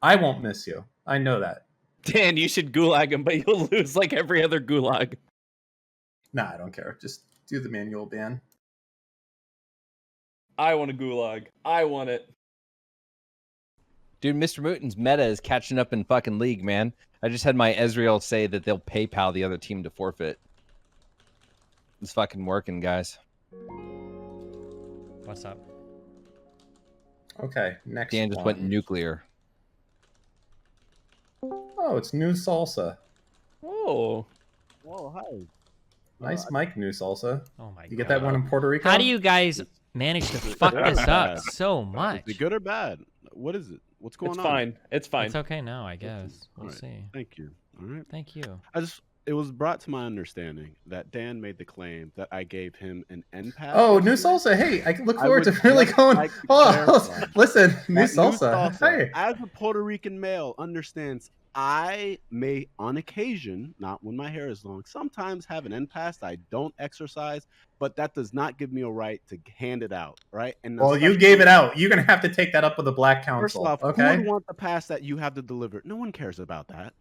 I won't miss you. I know that.
Dan, you should gulag him, but you'll lose like every other gulag.
Nah, I don't care. Just do the manual ban.
I want a gulag. I want it.
Dude, Mr. Mooten's meta is catching up in fucking League, man. I just had my Ezreal say that they'll PayPal the other team to forfeit. It's fucking working, guys.
What's up?
Okay, next
Dan just went
one.
nuclear.
Oh, it's new salsa.
Oh.
Whoa, hi.
Nice mic, new salsa.
Oh my god.
You get that one in Puerto Rico?
How do you guys manage to fuck this up so much?
Is it good or bad? What is it? What's going
It's
on?
fine. It's fine.
It's okay now, I guess. We'll
Alright,
see.
Thank you. All right.
Thank you.
It was brought to my understanding that Dan made the claim that I gave him an end pass.
Oh, new salsa. Hey, I look forward to really going. Listen, new salsa. Hey.
As a Puerto Rican male, understands I may, on occasion, not when my hair is long, sometimes have an end pass I don't exercise, but that does not give me a right to hand it out, right? And
Well, you gave it out. You're gonna have to take that up with the Black Council.
First off,
okay.
who would want the pass that you have to deliver? No one cares about that.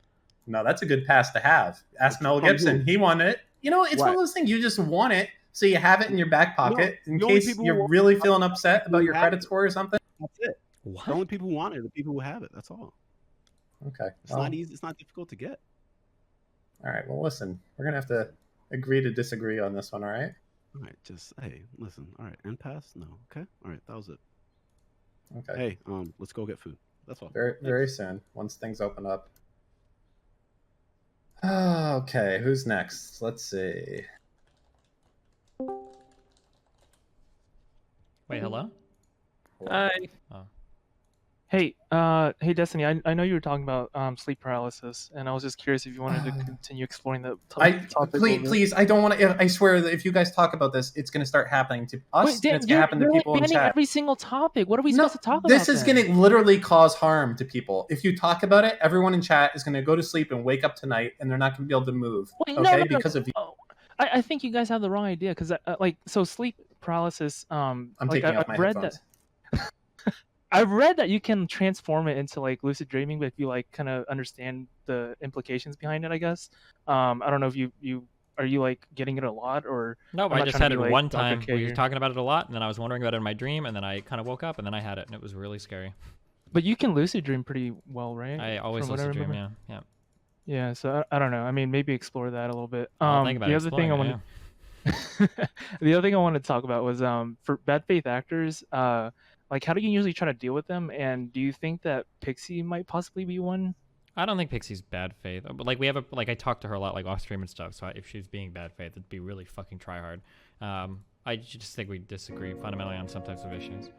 No, that's a good pass to have. Ask Mel Gibson. He wanted it. You know, it's one of those things you just want it, so you have it in your back pocket in case you're really feeling upset about your credit score or something.
That's it. The only people who want it are the people who have it. That's all.
Okay.
It's not easy. It's not difficult to get.
All right. Well, listen, we're gonna have to agree to disagree on this one. All right.
All right. Just hey, listen. All right. End pass? No. Okay. All right. That was it.
Okay.
Hey, let's go get food. That's all.
Very soon, once things open up. Okay. Who's next? Let's see.
Wait, hello?
Hi.
Oh.
Hey, hey, Destiny. I know you were talking about sleep paralysis, and I was just curious if you wanted to continue exploring the topic.
Please, I don't want to. I swear that if you guys talk about this, it's going to start happening to us.
Wait, Dan,
and it's going to happen to people in
banning
chat.
every single topic. What are we supposed to talk about?
This is
then?
going to literally cause harm to people. If you talk about it, everyone in chat is going to go to sleep and wake up tonight, and they're not going to be able to move.
Wait,
okay,
no.
because of you.
Oh, I think you guys have the wrong idea because so sleep paralysis.
I'm taking off my headphones.
I've read that you can transform it into like lucid dreaming, but if you like kind of understand the implications behind it, I guess. I don't know if are you like getting it a lot or
no, but
I'm
I
not
just
trying
had
to
it
be, like,
one
Dr.
time.
K
We were
here.
talking about it a lot, and then I was wondering about it in my dream, and then I kind of woke up, and then I had it, and it was really scary.
But you can lucid dream pretty well, right?
I always
From what I
lucid dream,
remember?
yeah.
Yeah, so I don't know. I mean, maybe explore that a little bit.
I'll think about
The other thing I
exploring
wanted, the other thing I wanted to talk about was for bad faith actors. Like, how do you usually try to deal with them? And do you think that Pxie might possibly be one?
I don't think Pixie's bad faith, but like I talked to her a lot, like off stream and stuff. So if she's being bad faith, it'd be really fucking try hard. I just think we disagree fundamentally on some types of issues.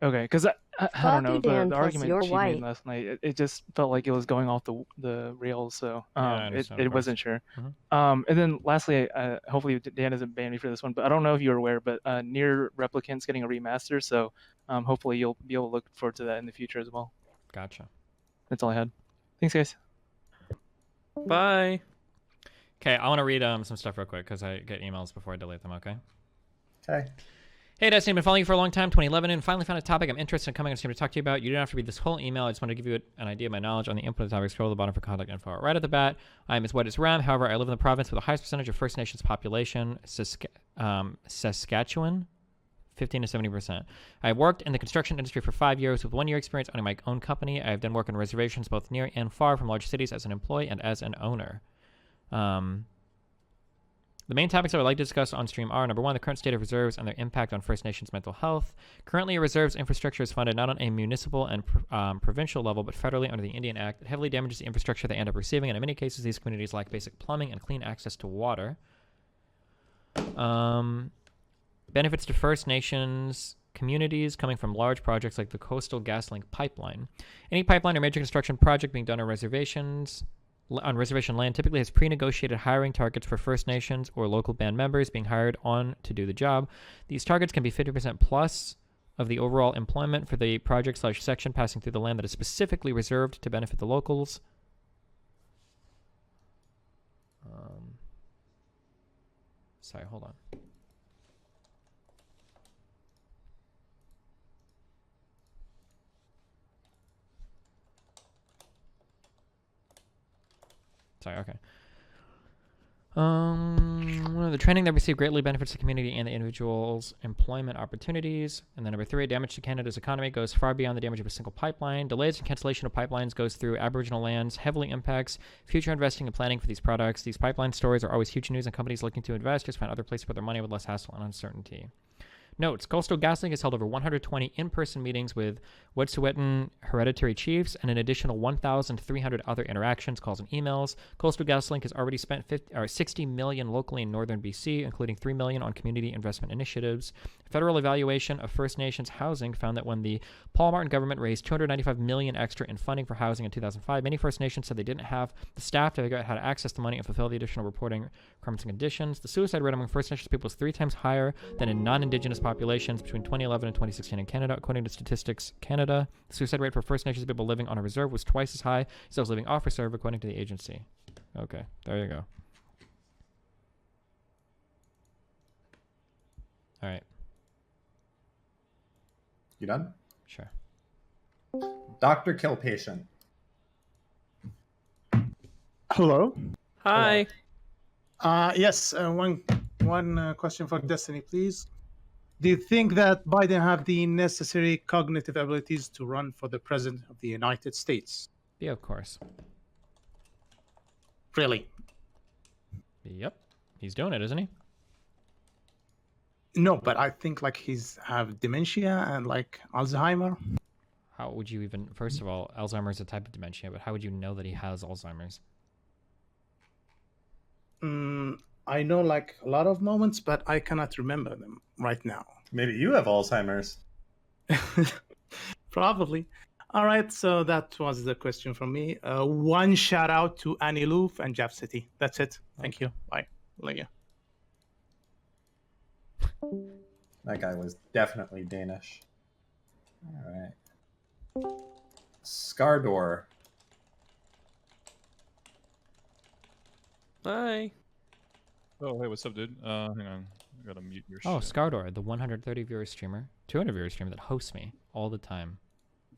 Okay, because I don't know,
Dan,
the
plus
argument
you're
she
white.
made last night, it just felt like it was going off the rails, so
Yeah, I understand,
it
of
wasn't
course.
sure. And then lastly, hopefully Dan doesn't ban me for this one, but I don't know if you're aware, but Near Replicant's getting a remaster, so hopefully you'll be able to look forward to that in the future as well.
Gotcha.
That's all I had. Thanks, guys.
Bye. Okay, I want to read some stuff real quick because I get emails before I delete them. Okay.
Okay.
Hey, Destiny, been following you for a long time, 2011, and finally found a topic I'm interested in coming on stream to talk to you about. You don't have to read this whole email. I just want to give you an idea of my knowledge on the input of the topic. Scroll to the bottom for contact info. Right at the bat, I'm as white as Ram. However, I live in the province with the highest percentage of First Nations population, Saskatchewan, 15 to 70%. I worked in the construction industry for 5 years with 1 year experience owning my own company. I have done work on reservations both near and far from large cities as an employee and as an owner. The main topics I would like to discuss on stream are, number one, the current state of reserves and their impact on First Nations mental health. Currently, a reserves infrastructure is funded not on a municipal and provincial level, but federally under the Indian Act. It heavily damages the infrastructure they end up receiving, and in many cases, these communities lack basic plumbing and clean access to water. Benefits to First Nations communities coming from large projects like the Coastal GasLink pipeline. Any pipeline or major construction project being done on reservation land typically has pre-negotiated hiring targets for First Nations or local band members being hired on to do the job. These targets can be 50% plus of the overall employment for the project/section passing through the land that is specifically reserved to benefit the locals. Sorry, hold on. Sorry, okay. The training they receive greatly benefits the community and the individual's employment opportunities. And then number three, damage to Canada's economy goes far beyond the damage of a single pipeline. Delays and cancellation of pipelines goes through Aboriginal lands, heavily impacts future investing and planning for these products. These pipeline stories are always huge news, and companies looking to invest just find other places to put their money with less hassle and uncertainty. Notes, Coastal GasLink has held over 120 in-person meetings with Wet'suwet'en hereditary chiefs and an additional 1,300 other interactions, calls, and emails. Coastal GasLink has already spent $60 million locally in northern BC, including $3 million on community investment initiatives. Federal evaluation of First Nations housing found that when the Paul Martin government raised $295 million extra in funding for housing in 2005, many First Nations said they didn't have the staff to figure out how to access the money and fulfill the additional reporting requirements and conditions. The suicide rate among First Nations people is 3 times higher than in non-Indigenous populations between 2011 and 2016 in Canada, according to Statistics Canada. The suicide rate for First Nations people living on a reserve was twice as high as those living off reserve, according to the agency. Okay, there you go. All right.
You done?
Sure.
Doctor kill patient.
Hello.
Hi.
Yes, one question for Destiny, please. Do you think that Biden have the necessary cognitive abilities to run for the president of the United States?
Yeah, of course.
Really?
Yep. He's doing it, isn't he?
No, but I think like he's have dementia and like Alzheimer.
How would you even... First of all, Alzheimer's is a type of dementia, but how would you know that he has Alzheimer's?
I know like a lot of moments, but I cannot remember them right now.
Maybe you have Alzheimer's.
Probably. All right, so that was the question from me. One shout out to Annie Loof and Jeff City. That's it. Thank you. Bye. Love you.
That guy was definitely Danish. All right. Scardor.
Hi.
Oh, hey, what's up, dude? Hang on. I gotta mute your
Oh,
shit.
Scardor, the 130 viewer streamer, 200 viewer streamer that hosts me all the time.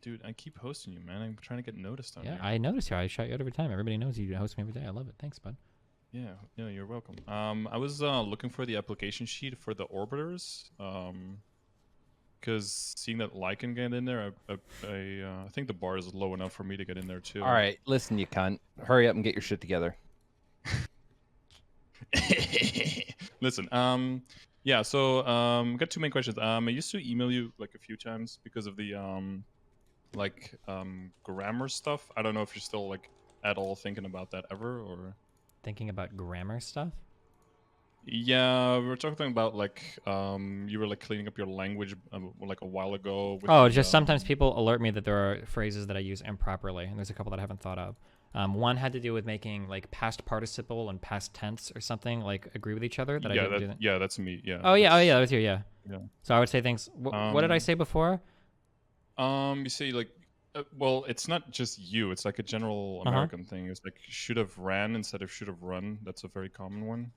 Dude, I keep hosting you, man. I'm trying to get noticed on
Yeah,
here.
I notice you. I shout you out every time. Everybody knows you host me every day. I love it. Thanks, bud.
Yeah, you're welcome. I was looking for the application sheet for the orbiters. Because seeing that I can get in there, I think the bar is low enough for me to get in there too.
All right, listen, you cunt. Hurry up and get your shit together.
Listen, yeah, so got two main questions. I used to email you like a few times because of the grammar stuff. I don't know if you're still like at all thinking about that ever or
thinking about grammar stuff.
Yeah, we were talking about like you were like cleaning up your language like a while ago. With
Oh, just sometimes people alert me that there are phrases that I use improperly, and there's a couple that I haven't thought of. One had to do with making like past participle and past tense or something like agree with each other. That I didn't do that.
Yeah, that's me. Yeah.
Oh yeah, that was you. Yeah.
Yeah.
So I would say things. What did I say before?
You say like, well, it's not just you. It's like a general American thing. It's like should have ran instead of should have run. That's a very common one.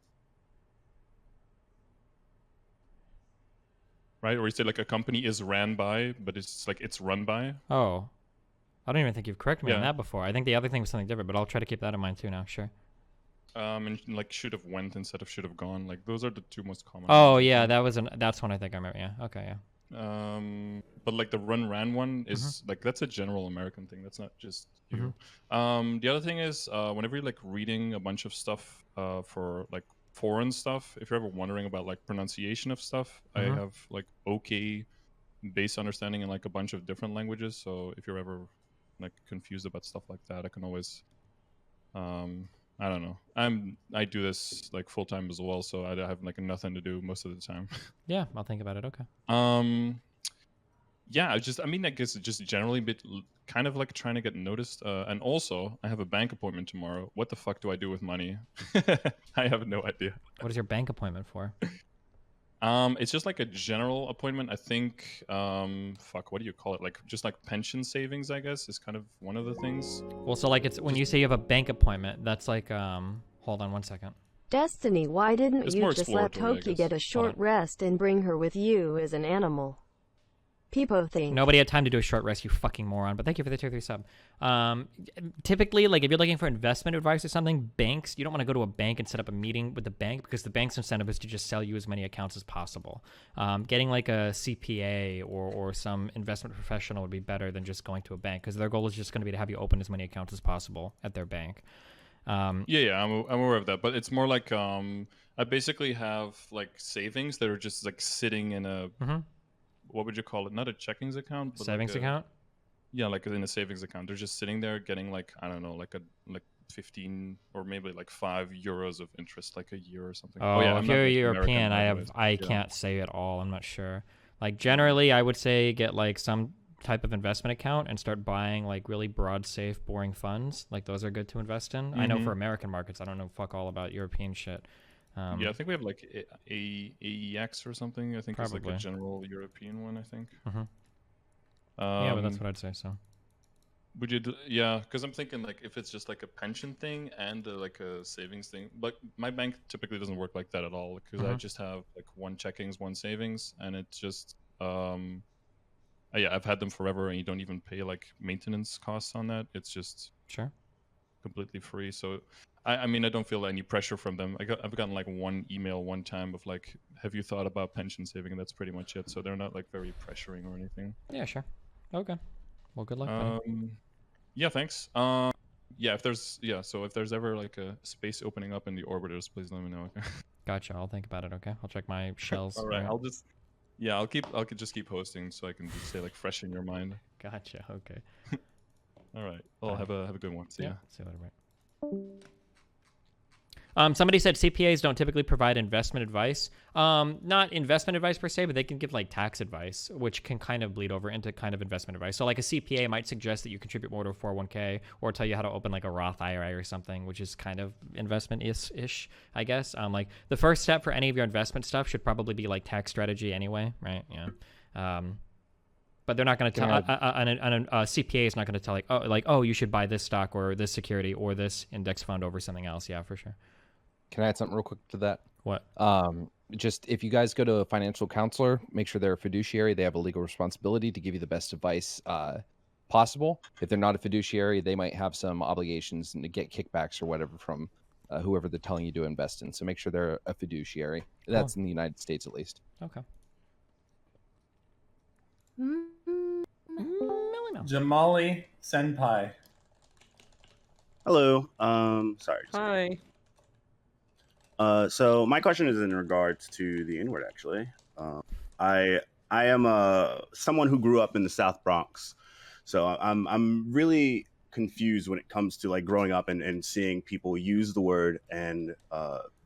Right? Or you say like a company is ran by, but it's like it's run by.
Oh. I don't even think you've corrected me on that before. I think the other thing was something different, but I'll try to keep that in mind too now. Sure.
And like should have went instead of should have gone. Like those are the two most common.
Oh yeah, that's one I think I remember. Yeah. Okay.
Yeah. But like the run ran one is like that's a general American thing. That's not just you. The other thing is whenever you're like reading a bunch of stuff for like foreign stuff, if you're ever wondering about like pronunciation of stuff, I have like okay base understanding in like a bunch of different languages. So if you're ever like confused about stuff like that, I can always I don't know. I do this like full time as well, so I have like nothing to do most of the time.
Yeah, I'll think about it. Okay.
Yeah, I guess just generally kind of like trying to get noticed. And also, I have a bank appointment tomorrow. What the fuck do I do with money? I have no idea.
What is your bank appointment for?
It's just like a general appointment. I think, what do you call it? Like just like pension savings, I guess, is kind of one of the things.
Well, so like it's when you say you have a bank appointment, that's like, hold on one second.
Destiny, why didn't you just let
exploratory, I
Toki
guess.
get a short rest and bring her with you as an animal? Peepo thing.
Nobody had time to do a short rest, you fucking moron. But thank you for the tier 3 sub. Typically, like if you're looking for investment advice or something, banks, you don't want to go to a bank and set up a meeting with the bank because the bank's incentive is to just sell you as many accounts as possible. Getting like a CPA or some investment professional would be better than just going to a bank because their goal is just going to be to have you open as many accounts as possible at their bank.
I'm aware of that, but it's more like I basically have like savings that are just like sitting in a what would you call it? Not a checkings account, but
Savings
like
account?
Yeah, like in a savings account. They're just sitting there getting like I don't know, like 15 or maybe like €5 of interest like a year or something.
Oh,
yeah,
if you're European, I can't say at all. I'm not sure. Like generally, I would say get like some type of investment account and start buying like really broad, safe, boring funds. Like those are good to invest in. I know for American markets, I don't know fuck all about European shit.
Yeah, I think we have like AEX or something. I think it's like
Probably.
a general European one. I think.
Yeah, but that's what I'd say. So.
Would you? Yeah, because I'm thinking like if it's just like a pension thing and like a savings thing, but my bank typically doesn't work like that at all because I just have like one checkings, one savings, and it's just yeah, I've had them forever, and you don't even pay like maintenance costs on that. It's just
sure
completely free. So I mean, I don't feel any pressure from them. I've gotten like one email one time of like, have you thought about pension saving? And that's pretty much it. So they're not like very pressuring or anything.
Yeah, sure. Okay. Well, good luck. Buddy.
Yeah, thanks. Yeah, so if there's ever like a space opening up in the orbiters, please let me know. Okay.
Gotcha. I'll think about it. Okay. I'll check my shells.
All right. I'll just keep hosting so I can just stay like fresh in your mind.
Gotcha. Okay.
All right. Well, have a good one. See ya.
See you later. Bye. Somebody said CPAs don't typically provide investment advice. Not investment advice per se, but they can give like tax advice, which can kind of bleed over into kind of investment advice. So like a CPA might suggest that you contribute more to a 401k or tell you how to open like a Roth IRA or something, which is kind of investment-ish, I guess. Like the first step for any of your investment stuff should probably be like tax strategy anyway, right? Yeah. But they're not going to tell, a CPA is not going to tell oh, you should buy this stock or this security or this index fund over something else. Yeah, for sure.
Can I add something real quick to that?
What?
Just if you guys go to a financial counselor, make sure they're a fiduciary. They have a legal responsibility to give you the best advice possible. If they're not a fiduciary, they might have some obligations and to get kickbacks or whatever from whoever they're telling you to invest in. So make sure they're a fiduciary. That's in the United States, at least.
Okay.
Jamali Senpai.
Hello. Sorry.
Hi.
So my question is in regards to the N-word, actually. I am someone who grew up in the South Bronx, so I'm really confused when it comes to like growing up and seeing people use the word and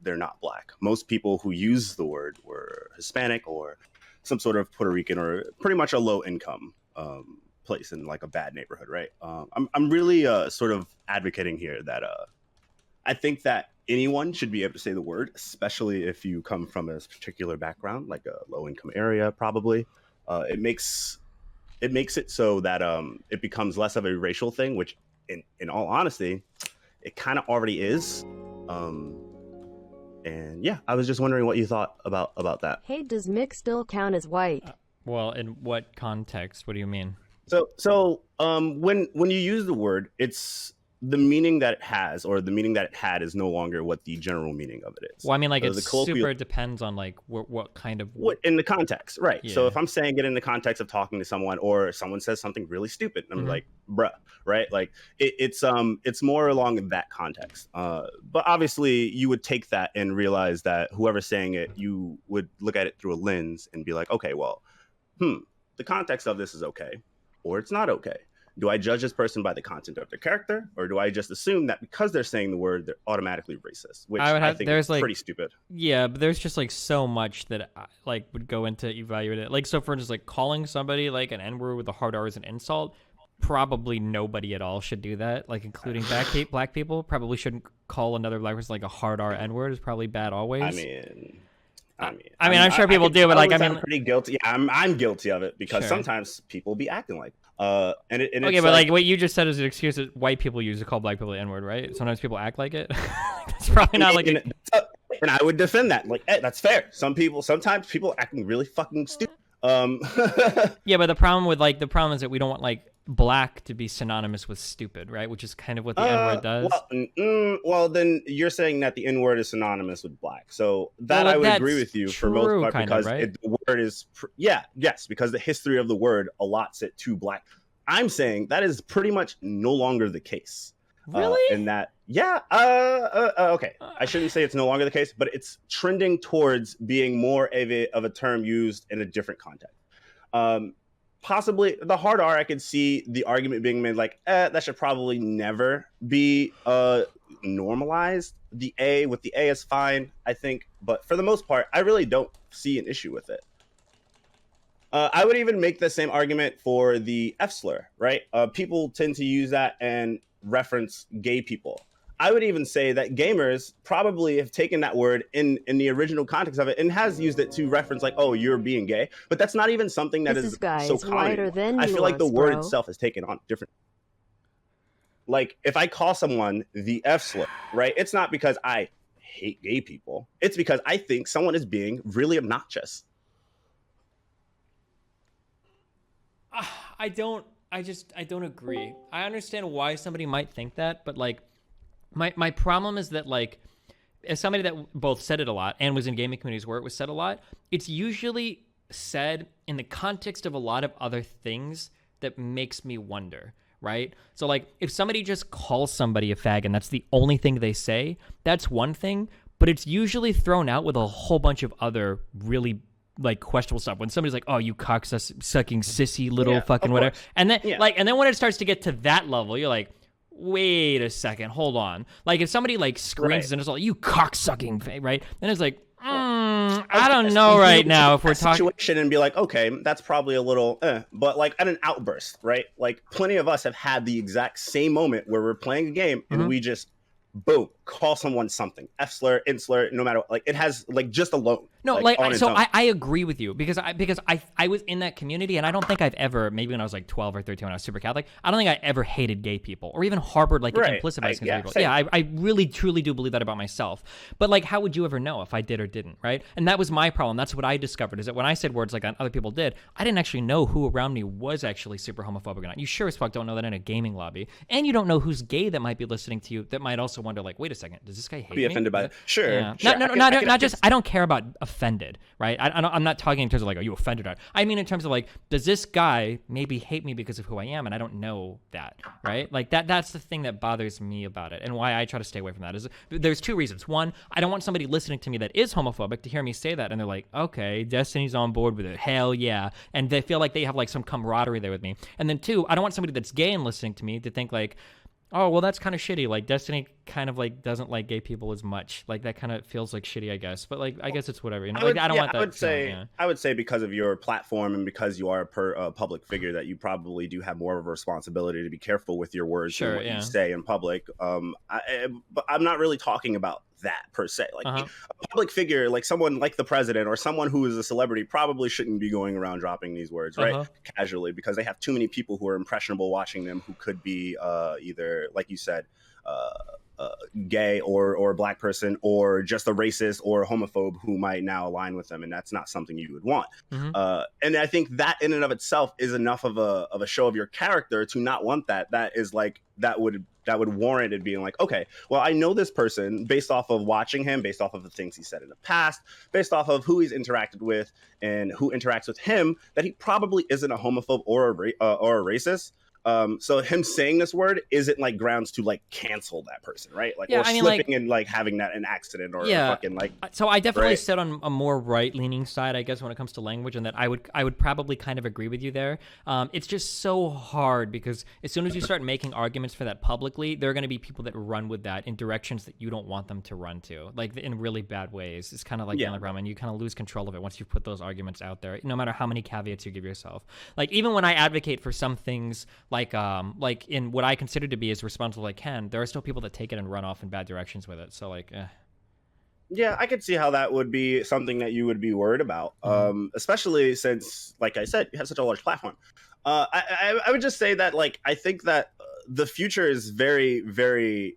they're not black. Most people who use the word were Hispanic or some sort of Puerto Rican or pretty much a low income place in like a bad neighborhood, right? I'm really sort of advocating here that I think that anyone should be able to say the word, especially if you come from a particular background, like a low-income area, probably. It makes it so that it becomes less of a racial thing, which, in all honesty, it kind of already is. And yeah, I was just wondering what you thought about that.
Hey, does Mick still count as white?
Well, in what context? What do you mean?
So when you use the word, it's the meaning that it has, or the meaning that it had, is no longer what the general meaning of it is.
Well, I mean, like,
so
it super depends on like what kind of
what in the context, right?
Yeah.
So if I'm saying it in the context of talking to someone, or someone says something really stupid, and I'm like, bruh, right? Like it's more along that context. But obviously, you would take that and realize that whoever's saying it, you would look at it through a lens and be like, okay, well, the context of this is okay, or it's not okay. Do I judge this person by the content of their character, or do I just assume that because they're saying the word, they're automatically racist? Which I think is pretty stupid.
Yeah, but there's just like so much that like would go into evaluating it. Like, so for instance, like calling somebody like an N-word with a hard R as an insult, probably nobody at all should do that. Like, including black people, probably shouldn't call another black person like a hard R N-word. Is probably bad always.
I mean,
I'm sure people do, but like,
I'm pretty guilty. Yeah, I'm guilty of it because sometimes people be acting like. And
okay, but like what you just said is an excuse that white people use to call black people the N-word, right? Sometimes people act like it. That's probably not like.
And I would defend that. Like, hey, that's fair. Sometimes people acting really fucking stupid.
Yeah, but the problem is that we don't want like black to be synonymous with stupid, right? Which is kind of what the N-word does.
Well, then you're saying that the N-word is synonymous with black. So that I would agree with you for most part, because the word is, yes, because the history of the word allots it to black. I'm saying that is pretty much no longer the case.
Really?
In that, okay. I shouldn't say it's no longer the case, but it's trending towards being more of a term used in a different context. Possibly the hard R, I could see the argument being made like, that should probably never be normalized. The A is fine, I think, but for the most part, I really don't see an issue with it. I would even make the same argument for the F slur, right? People tend to use that and reference gay people. I would even say that gamers probably have taken that word in the original context of it and has used it to reference like, oh, you're being gay. But that's not even something that is so common. I feel like the word itself has taken on different. Like, if I call someone the F slur, right? It's not because I hate gay people. It's because I think someone is being really obnoxious.
I don't agree. I understand why somebody might think that, but like, My problem is that, like, as somebody that both said it a lot and was in gaming communities where it was said a lot, it's usually said in the context of a lot of other things that makes me wonder, right? So, like, if somebody just calls somebody a fag and that's the only thing they say, that's one thing, but it's usually thrown out with a whole bunch of other really, like, questionable stuff. When somebody's like, "Oh, you cock-sucking sissy little fucking whatever," and then and then when it starts to get to that level, you're like, wait a second, hold on. Like, if somebody like screams and it's like, "You cock-sucking," right? Then it's like, I don't know right now if we're talking
situation and be like, okay, that's probably a little, but like at an outburst, right? Like, plenty of us have had the exact same moment where we're playing a game and we just boom, call someone something, F slur, in slur, no matter what. Like, it has, like, just alone.
No, I agree with you because I was in that community, and I don't think I've ever, maybe when I was like 12 or 13 when I was super Catholic, I don't think I ever hated gay people or even harbored like implicit bias against people. Yeah, I really truly do believe that about myself. But like, how would you ever know if I did or didn't, right? And that was my problem. That's what I discovered, is that when I said words like other people did, I didn't actually know who around me was actually super homophobic or not. You sure as fuck don't know that in a gaming lobby, and you don't know who's gay that might be listening to you that might also wonder, like, wait a second, does this guy hate me?
Be offended by it. Sure.
Yeah.
Sure.
Not just, I don't care about offended, right? I'm not talking in terms of like, are you offended? I mean in terms of like, does this guy maybe hate me because of who I am, and I don't know that, right? Like that's the thing that bothers me about it, and why I try to stay away from that. Is there's two reasons. One, I don't want somebody listening to me that is homophobic to hear me say that, and they're like, okay, Destiny's on board with it, hell yeah, and they feel like they have like some camaraderie there with me. And then two, I don't want somebody that's gay and listening to me to think like, oh, well, that's kind of shitty. Like, Destiny kind of like doesn't like gay people as much. Like, that kind of feels like shitty, I guess. But like, I guess it's whatever. You know, I don't want that.
I would say because of your platform and because you are a public figure, that you probably do have more of a responsibility to be careful with your words and what you say in public. But I'm not really talking about that per se. Like, a public figure, like someone like the president or someone who is a celebrity, probably shouldn't be going around dropping these words, right? Casually, because they have too many people who are impressionable watching them who could be either, like you said, gay or a black person, or just a racist or a homophobe who might now align with them, and that's not something you would want. And I think that in and of itself is enough of a show of your character to not want that. That is like, that would warrant it being like, okay, well, I know this person based off of watching him, based off of the things he said in the past, based off of who he's interacted with and who interacts with him, that he probably isn't a homophobe or a racist. So him saying this word isn't like grounds to like cancel that person, right? Like, or slipping and like having that an accident or fucking like.
So I definitely sit on a more right-leaning side, I guess, when it comes to language, and that I would probably kind of agree with you there. It's just so hard because as soon as you start making arguments for that publicly, there are going to be people that run with that in directions that you don't want them to run to, like in really bad ways. It's kind of like the only problem, and you kind of lose control of it once you put those arguments out there, no matter how many caveats you give yourself. Like, even when I advocate for some things, like in what I consider to be as responsible as I can, there are still people that take it and run off in bad directions with it. So like,
yeah, I could see how that would be something that you would be worried about, especially since, like I said, you have such a large platform. I would just say that, like, I think that the future is very, very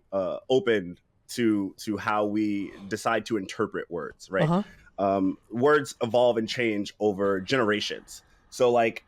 open to how we decide to interpret words, right? Words evolve and change over generations. So like,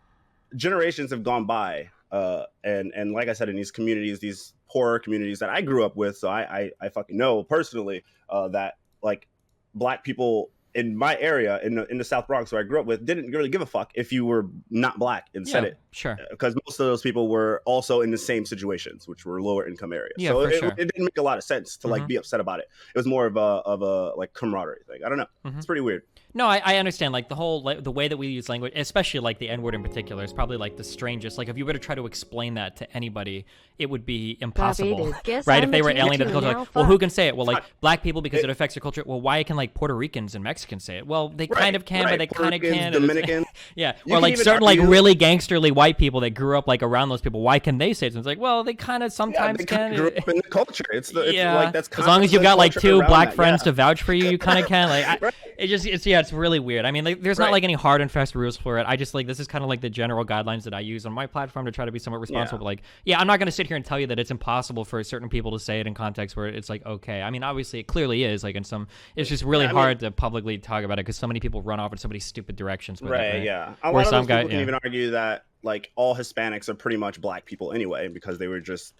generations have gone by. And like I said, in these communities, these poorer communities that I grew up with, so I fucking know personally that like black people in my area in the South Bronx where I grew up with didn't really give a fuck if you were not black and said it.
Sure.
Because most of those people were also in the same situations, which were lower income areas.
Yeah,
so
it
didn't make a lot of sense to like be upset about it. It was more of a like camaraderie thing. I don't know. It's pretty weird.
No, I understand. Like, the whole, like, the way that we use language, especially like the N-word in particular, is probably like the strangest. Like, if you were to try to explain that to anybody, it would be impossible, right? If they were alien to the culture, like, well, who can say it? Well, like, black people because it affects their culture. Well, why can like Puerto Ricans and Mexicans say it? Well, they kind of can, but they kind of can't.
Dominicans,
yeah, or like certain like really gangsterly white people that grew up like around those people. Why can they say it? So it's like, well, they kind of sometimes can.
Grew up in the culture. It's like that's
as long as you've got like two black friends to vouch for you, you kind of can. Like, it's really weird. I mean, like, there's not like any hard and fast rules for it. I just like, this is kind of like the general guidelines that I use on my platform to try to be somewhat responsible. But like, I'm not going to sit here and tell you that it's impossible for certain people to say it in context where it's like, okay. I mean, obviously it clearly is, like, in some, it's just really hard to publicly talk about it because so many people run off in so many stupid directions with it, right?
Yeah. A lot of those people can even argue that like all Hispanics are pretty much black people anyway, because they were just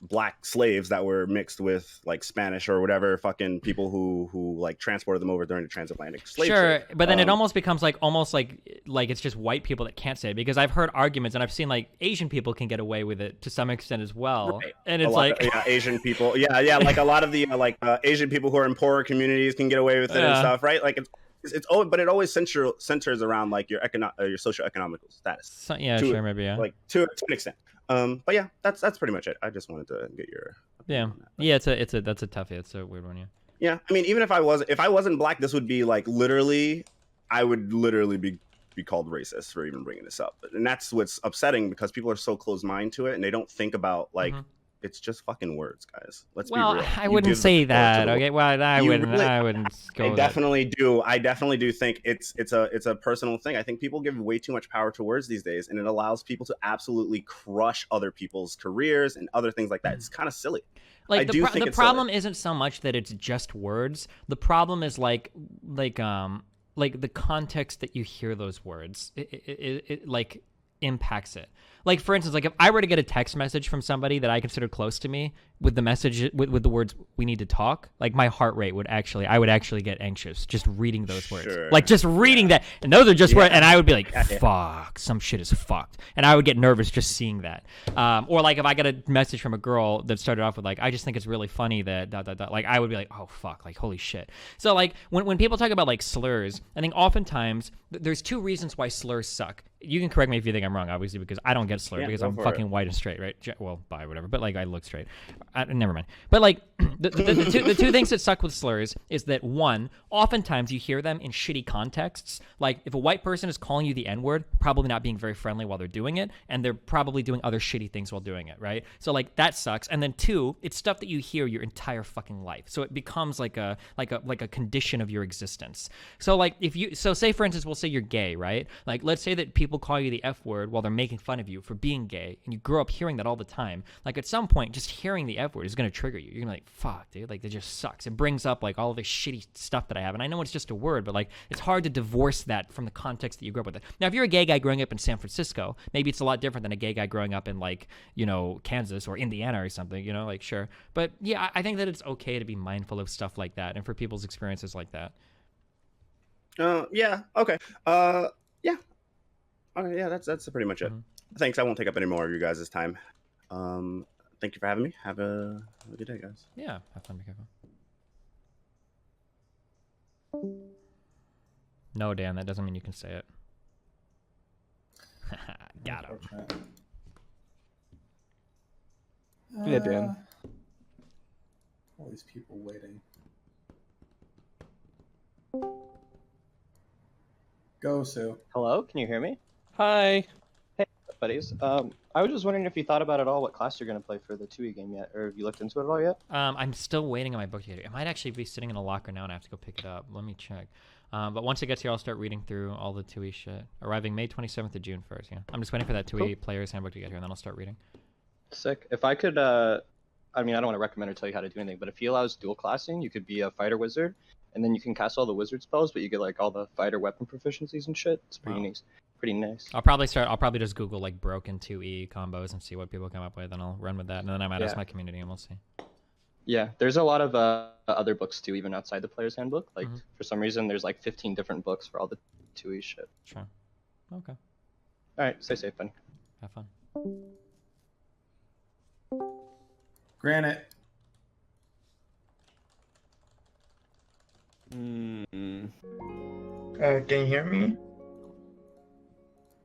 black slaves that were mixed with like Spanish or whatever fucking people who like transported them over during the transatlantic slave
Sure,
trade.
but then it almost becomes like it's just white people that can't say it, because I've heard arguments and I've seen like Asian people can get away with it to some extent as well,
Right.
and it's like
Asian people, like a lot of the Asian people who are in poorer communities can get away with it and stuff, right? Like it's always, but it always centers around like your socioeconomical status.
Sure, maybe, yeah.
Like to an extent. But yeah, that's pretty much it. I just wanted to get your
yeah. That's a toughie. It's a weird one, yeah.
Yeah, I mean, even if I wasn't black, this would be like I would literally be called racist for even bringing this up. And that's what's upsetting, because people are so close-minded to it and they don't think about like it's just fucking words, guys. Let's be real.
I wouldn't say that. Okay, well, I wouldn't go.
I definitely do. I definitely do think it's a personal thing. I think people give way too much power to words these days, and it allows people to absolutely crush other people's careers and other things like that. It's kind of silly.
Like the problem isn't so much that it's just words. The problem is like the context that you hear those words. It like impacts it. Like, for instance, like if I were to get a text message from somebody that I consider close to me with the message with the words "we need to talk," like my heart rate would actually get anxious just reading those words. Like just reading that, and those are just words, and I would be like, "Fuck, some shit is fucked," and I would get nervous just seeing that. Or like if I get a message from a girl that started off with like, "I just think it's really funny that like I would be like, "Oh fuck, like holy shit." So like when people talk about like slurs, I think oftentimes there's two reasons why slurs suck. You can correct me if you think I'm wrong, obviously, because I don't get slurred because I'm fucking white and straight, right? Well, bi, whatever, but like I look straight. Never mind. But like the two things that suck with slurs is that one, oftentimes you hear them in shitty contexts. Like if a white person is calling you the N-word, probably not being very friendly while they're doing it, and they're probably doing other shitty things while doing it, right? So like that sucks. And then two, it's stuff that you hear your entire fucking life, so it becomes like a condition of your existence. So like say for instance, we'll say you're gay, right? Like let's say that people call you the F word while they're making fun of you for being gay, and you grow up hearing that all the time. Like at some point, just hearing the F word is going to trigger you. You're going to be like, fuck, dude, like that just sucks. It brings up like all of this shitty stuff that I have, and I know it's just a word, but like it's hard to divorce that from the context that you grew up with it. Now if you're a gay guy growing up in San Francisco, maybe it's a lot different than a gay guy growing up in like, you know, Kansas or Indiana or something, you know, like sure. But yeah, I think that it's okay to be mindful of stuff like that and for people's experiences like that.
Yeah, okay. Yeah. Okay, yeah, that's pretty much it. Thanks. I won't take up any more of you guys' time. Thank you for having me. Have a good day, guys.
Yeah, have fun. Be careful. No, Dan, that doesn't mean you can say it. Got him.
Yeah, Dan.
All these people waiting. Go, Sue.
Hello, can you hear me?
Hi.
Hey, buddies. I was just wondering if you thought about at all what class you're going to play for the 2E game yet, or have you looked into it at all yet?
I'm still waiting on my book to get here. It might actually be sitting in a locker now, and I have to go pick it up. Let me check. But once it gets here, I'll start reading through all the 2E shit. Arriving May 27th to June 1st, yeah. I'm just waiting for that 2E player's handbook to get here, and then I'll start reading.
Sick. If I could, I mean, I don't want to recommend or tell you how to do anything, but if he allows dual classing, you could be a fighter wizard, and then you can cast all the wizard spells, but you get like all the fighter weapon proficiencies and shit. It's pretty nice. Pretty nice.
I'll probably just Google like broken 2E combos and see what people come up with, and I'll run with that, and then I might ask my community, and we'll see.
Yeah, there's a lot of other books too, even outside the player's handbook. Like for some reason, there's like 15 different books for all the 2E shit.
Sure. Okay.
All right, stay safe, buddy.
Have fun.
Granite.
Can you hear me?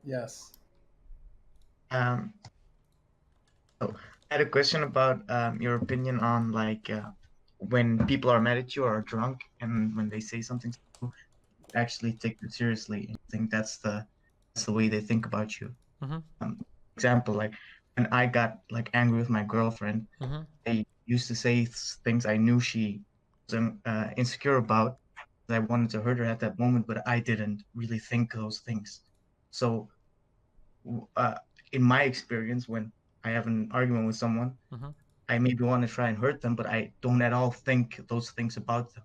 Yes.
So I had a question about your opinion on like when people are mad at you or are drunk, and when they say something, actually take it seriously and think that's the way they think about you. Example, like when I got like angry with my girlfriend, I used to say things I knew she was insecure about. I wanted to hurt her at that moment, but I didn't really think those things. So in my experience, when I have an argument with someone, I maybe want to try and hurt them, but I don't at all think those things about them.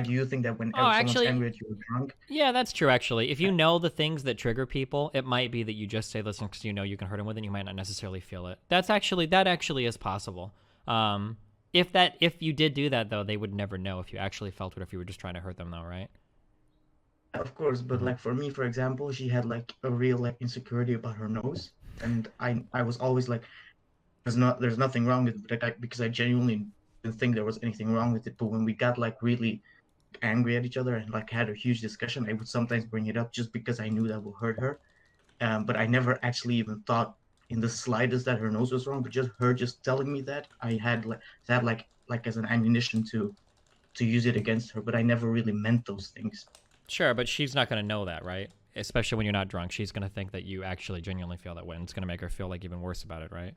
Do you think that when
Oh,
someone's
actually,
angry at you or drunk?
yeah, that's true. Actually, if you know the things that trigger people, it might be that you just say this because you know you can hurt them with it. And you might not necessarily feel it. That actually is possible. If you did do that though, they would never know if you actually felt it, if you were just trying to hurt them, though, right?
Of course, but like for me, for example, she had like a real like insecurity about her nose, and I was always like, there's nothing wrong with it, like, because I genuinely didn't think there was anything wrong with it. But when we got like really angry at each other and like had a huge discussion, I would sometimes bring it up just because I knew that would hurt her. But I never actually even thought in the slightest that her nose was wrong. But just her just telling me that, I had like as an ammunition to use it against her. But I never really meant those things.
Sure, but she's not going to know that, right? Especially when you're not drunk. She's going to think that you actually genuinely feel that way, and it's going to make her feel like even worse about it, right?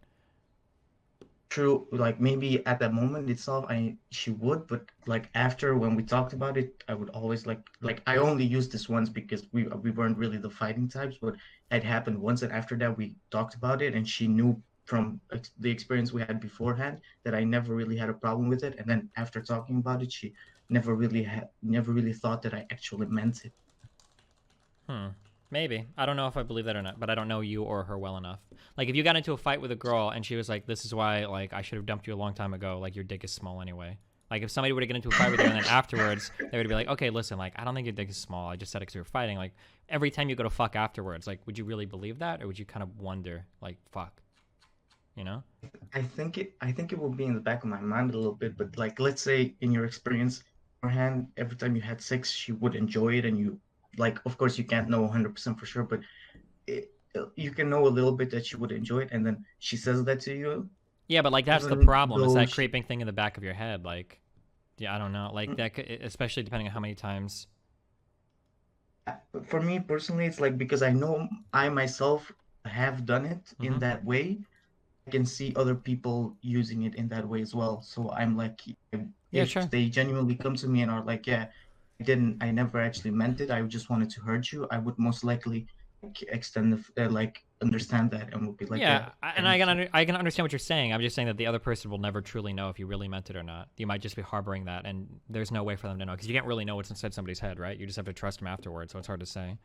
True, like maybe at that moment itself, she would, but like after when we talked about it, I would always like I only used this once because we weren't really the fighting types, but it happened once, and after that we talked about it, and she knew from the experience we had beforehand that I never really had a problem with it, and then after talking about it, she never really thought that I actually meant it.
Maybe. I don't know if I believe that or not, but I don't know you or her well enough. Like, if you got into a fight with a girl and she was like, this is why, like, I should have dumped you a long time ago, like, your dick is small anyway. Like, if somebody were to get into a fight with you and then afterwards, they would be like, okay, listen, like, I don't think your dick is small. I just said it because we were fighting. Like, every time you go to fuck afterwards, like, would you really believe that? Or would you kind of wonder, like, fuck? You know?
I think it will be in the back of my mind a little bit, but like, let's say in your experience beforehand, every time you had sex, she would enjoy it, and you, like, of course you can't know 100% for sure, but you can know a little bit that she would enjoy it, and then she says that to you.
Yeah, but like, that's the problem, is that creeping thing in the back of your head. Like, yeah, I don't know. Like, that could, especially depending on how many times.
For me personally, it's like, because I know I myself have done it in that way, I can see other people using it in that way as well. So I'm like, if they genuinely come to me and are like, yeah, I never actually meant it, I just wanted to hurt you, I would most likely extend understand that, and would be like,
yeah, and I can understand what you're saying. I'm just saying that the other person will never truly know if you really meant it or not. You might just be harboring that, and there's no way for them to know, because you can't really know what's inside somebody's head, right? You just have to trust them afterwards, so it's hard to say.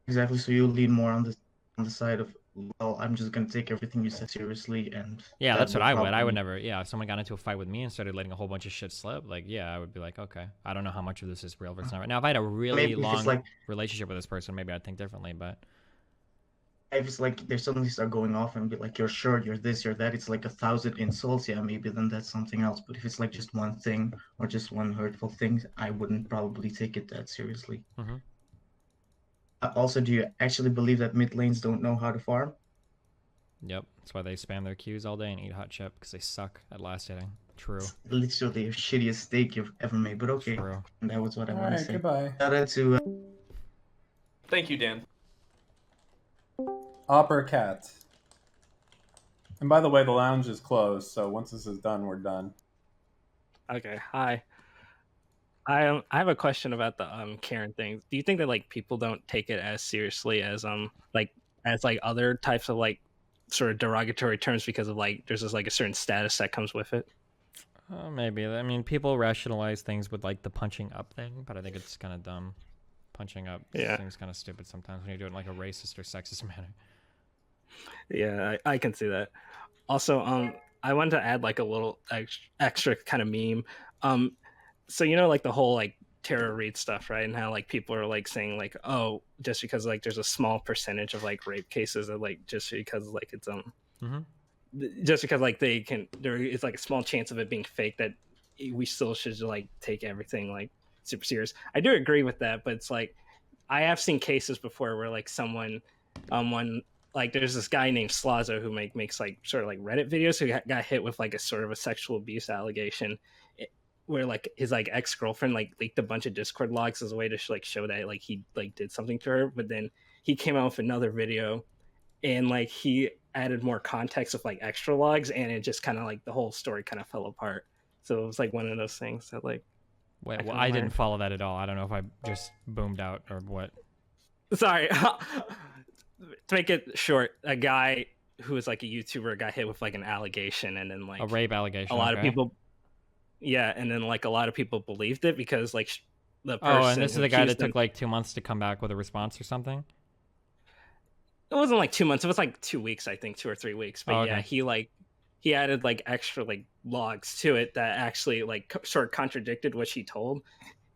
Exactly. So you lean more on the side of, well, I'm just gonna take everything you said seriously, and
yeah, that's what I would. I would never. Yeah, if someone got into a fight with me and started letting a whole bunch of shit slip, like, yeah, I would be like, okay, I don't know how much of this is real versus not. Now, if I had a really long relationship with this person, maybe I'd think differently. But
if it's like they suddenly start going off and be like, you're sure, you're this, you're that, it's like 1,000 insults. Yeah, maybe then that's something else. But if it's like just one thing or just one hurtful thing, I wouldn't probably take it that seriously. Also, do you actually believe that mid lanes don't know how to farm?
Yep, that's why they spam their Qs all day and eat hot chip, because they suck at last hitting. True.
It's literally the shittiest steak you've ever made, but okay.
True.
And that was what I want to say.
Goodbye.
Shout out to
Thank you, Dan.
Opera Cat. And by the way, the lounge is closed, so once this is done, we're done.
Okay, hi. I have a question about the Karen thing. Do you think that like people don't take it as seriously as other types of like sort of derogatory terms because of like there's just like a certain status that comes with it?
Maybe. I mean, people rationalize things with like the punching up thing, but I think it's kind of dumb. Punching up seems kind of stupid sometimes when you're doing like a racist or sexist manner.
Yeah, I can see that. Also, I wanted to add like a little extra kind of meme. So you know, like the whole like tarot read stuff, right? And how like people are like saying like, oh, just because like there's a small percentage of like rape cases, that like just because like it's just because like there is like a small chance of it being fake, that we still should like take everything like super serious. I do agree with that, but it's like I have seen cases before where like someone like there's this guy named Slazo who makes like sort of like Reddit videos who got hit with like a sort of a sexual abuse allegation, where like his like ex-girlfriend like leaked a bunch of Discord logs as a way to like show that like he like did something to her, but then he came out with another video and like he added more context with like extra logs, and it just kind of like the whole story kind of fell apart. So it was like one of those things that like
wait, well, I didn't follow that at all. I don't know if I just boomed out or what.
Sorry. To make it short, a guy who was like a YouTuber got hit with like an allegation, and then like
a rape allegation.
A lot of people. Yeah, and then like a lot of people believed it because like the person.
Oh, and this is
who
the guy that
accused him-
took like 2 months to come back with a response or something.
It wasn't like 2 months. It was like 2 weeks, I think, 2 or 3 weeks. But
Oh,
yeah,
okay.
he added like extra like logs to it that actually like sort of contradicted what she told,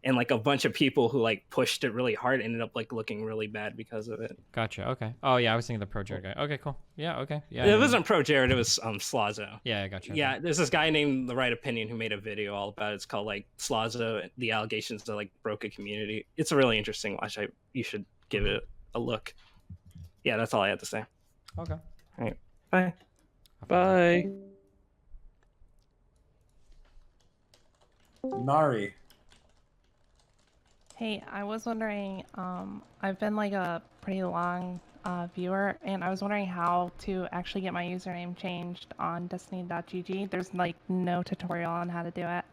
and like a bunch of people who like pushed it really hard ended up like looking really bad because of it.
Gotcha. Okay. Oh yeah, I was thinking the Pro Jared guy. Okay, cool. Yeah. Okay. Yeah.
It wasn't Pro Jared. It was Slazo.
Yeah, I gotcha.
Yeah, there's this guy named The Right Opinion who made a video all about it. It's called like Slazo, the allegations that like broke a community. It's a really interesting watch. You should give it a look. Yeah, that's all I had to say.
Okay.
All right. Bye.
Bye.
Nari.
Hey, I was wondering, I've been like a pretty long viewer, and I was wondering how to actually get my username changed on Destiny.gg. There's like no tutorial on how to do it.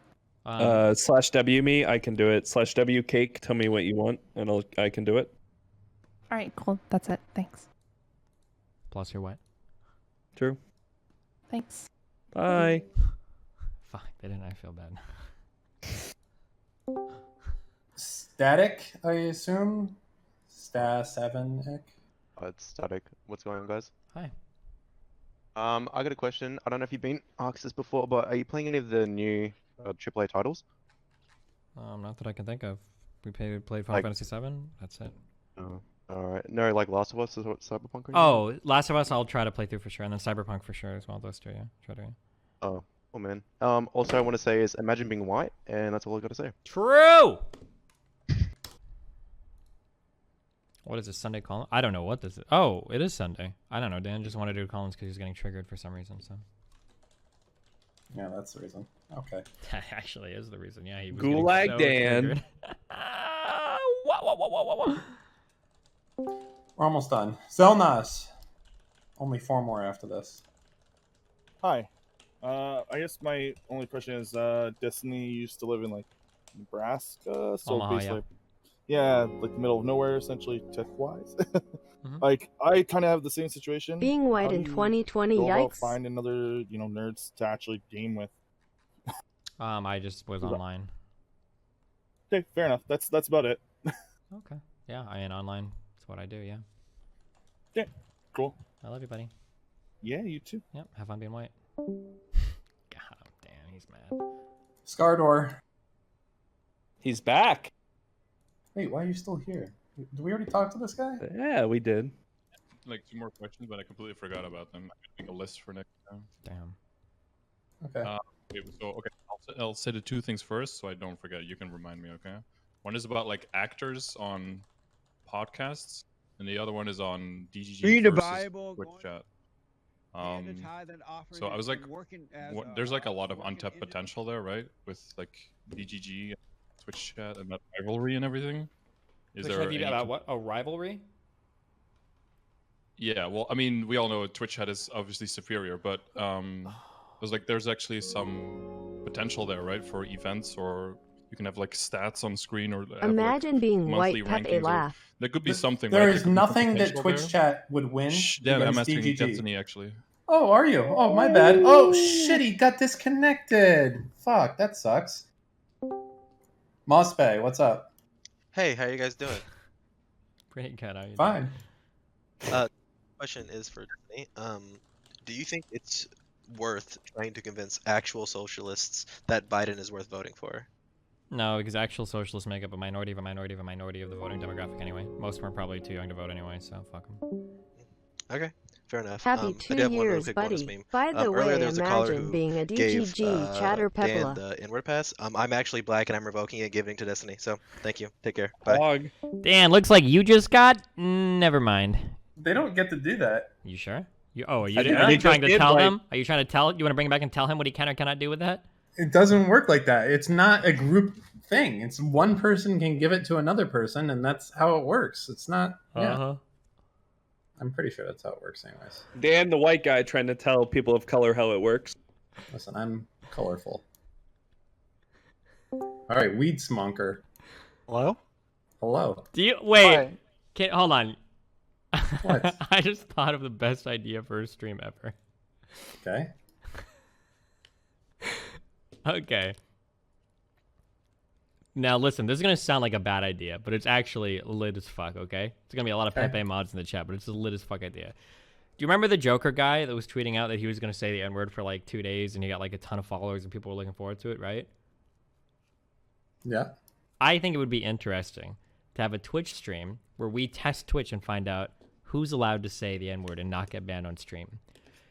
/W me, I can do it. /W cake, tell me what you want, and I can do it.
All right, cool. That's it. Thanks.
Plus you're what?
True.
Thanks.
Bye.
Fuck, didn't I feel bad?
Static, I assume. Sta7ic.
It's Static. What's going on, guys?
Hi.
I got a question. I don't know if you've been asked this before, but are you playing any of the new AAA titles?
Not that I can think of. We played Final
Like-
Fantasy VII. That's it.
Oh, all right. No, like Last of Us or Cyberpunk. Or anything?
Oh, Last of Us, I'll try to play through for sure, and then Cyberpunk for sure as well. Those two, yeah. Try to.
Oh, oh man. Also, I want to say is imagine being white, and that's all I got to say.
True. What is this, Sunday Colin? I don't know what this is. Oh, it is Sunday. I don't know. Dan just wanted to do Collins because he's getting triggered for some reason. So
Yeah, that's the reason. Okay.
that actually is the reason. Yeah, he was
Gulag
getting so
Dan.
triggered.
We're almost done. Zelnas. Only 4 more after this.
Hi. I guess my only question is, Destiny used to live in like Nebraska, so
Omaha,
basically, yeah, like the middle of nowhere, essentially tech-wise.
Mm-hmm.
Like I kind of have the same situation.
Being white
How do
in
you
2020,
go about
yikes.
find another, nerds to actually game with.
I just was online.
Okay, fair enough. That's about it.
Okay. Yeah, I mean online. That's what I do. Yeah.
Okay, cool.
I love you, buddy.
Yeah, you too.
Yep. Have fun being white. God damn, he's mad.
Scardor.
He's back.
Wait, why are you still here? Did we already talk to this guy?
Yeah, we did.
Like 2 more questions, but I completely forgot about them. I can make a list for next time.
Damn.
Okay.
Okay, I'll say the 2 things first, so I don't forget. You can remind me, okay? One is about like actors on podcasts, and the other one is on DGG
Read the
versus
Bible,
Twitch chat.
and the tithe and offering
So I was like,
and working as
there's like a lot of untapped potential there, right? With like DGG, Twitch chat, and that rivalry and everything. Is
Which
there
have you
any-
about what? A rivalry?
Yeah, well, I mean, we all know Twitch chat is obviously superior, but there's actually some potential there, right, for events, or you can have like stats on screen, or have,
Imagine
like,
being
monthly
white, Pepe
rankings, or
laugh.
there could be something.
There
right?
is
There could be
nothing that
potential
Twitch
there.
chat would win.
Yeah, I'm
against
asking
DGG.
Destiny actually.
Oh, are you? Oh, my bad. Oh, shit, he got disconnected. Fuck, that sucks. Mospe, what's up?
Hey, how you guys doing?
Pretty good. How you
Fine.
Question is for Disney. Do you think it's worth trying to convince actual socialists that Biden is worth voting for?
No, because actual socialists make up a minority of a minority of a minority of the voting demographic anyway. Most of them are probably too young to vote anyway, so fuck them.
Okay, fair enough.
Happy
I
2
do have one real
years,
quick bonus
buddy.
meme.
By the
Earlier
way,
there was a caller
imagine
who
being a
gave
DGG chatter
Dan
pepla.
the inward pass. I'm actually black and I'm revoking it, giving it to Destiny. So thank you. Take care. Bye.
Dog.
Dan, looks like you just got. Never mind.
They don't get to do that.
You sure? Are you,
I did-
are
I
you
just
trying to
did,
tell
like-
them? Are you trying to tell? You want to bring him back and tell him what he can or cannot do with that?
It doesn't work like that. It's not a group thing. It's one person can give it to another person, and that's how it works. It's not. Yeah.
Uh-huh.
I'm pretty sure that's how it works, anyways.
Dan, the white guy, trying to tell people of color how it works.
Listen, I'm colorful. All right, weed smonker.
Hello.
Hello.
Do you wait? Hold on.
What?
I just thought of the best idea for a stream ever.
Okay.
Okay. Now listen, this is gonna sound like a bad idea, but it's actually lit as fuck. Okay, it's gonna be a lot of Pepe mods in the chat, but it's a lit as fuck idea. Do you remember the Joker guy that was tweeting out that he was gonna say the N-word for like 2 days and he got like a ton of followers and people were looking forward to it, right?
Yeah.
I think it would be interesting to have a Twitch stream where we test Twitch and find out who's allowed to say the N-word and not get banned on stream.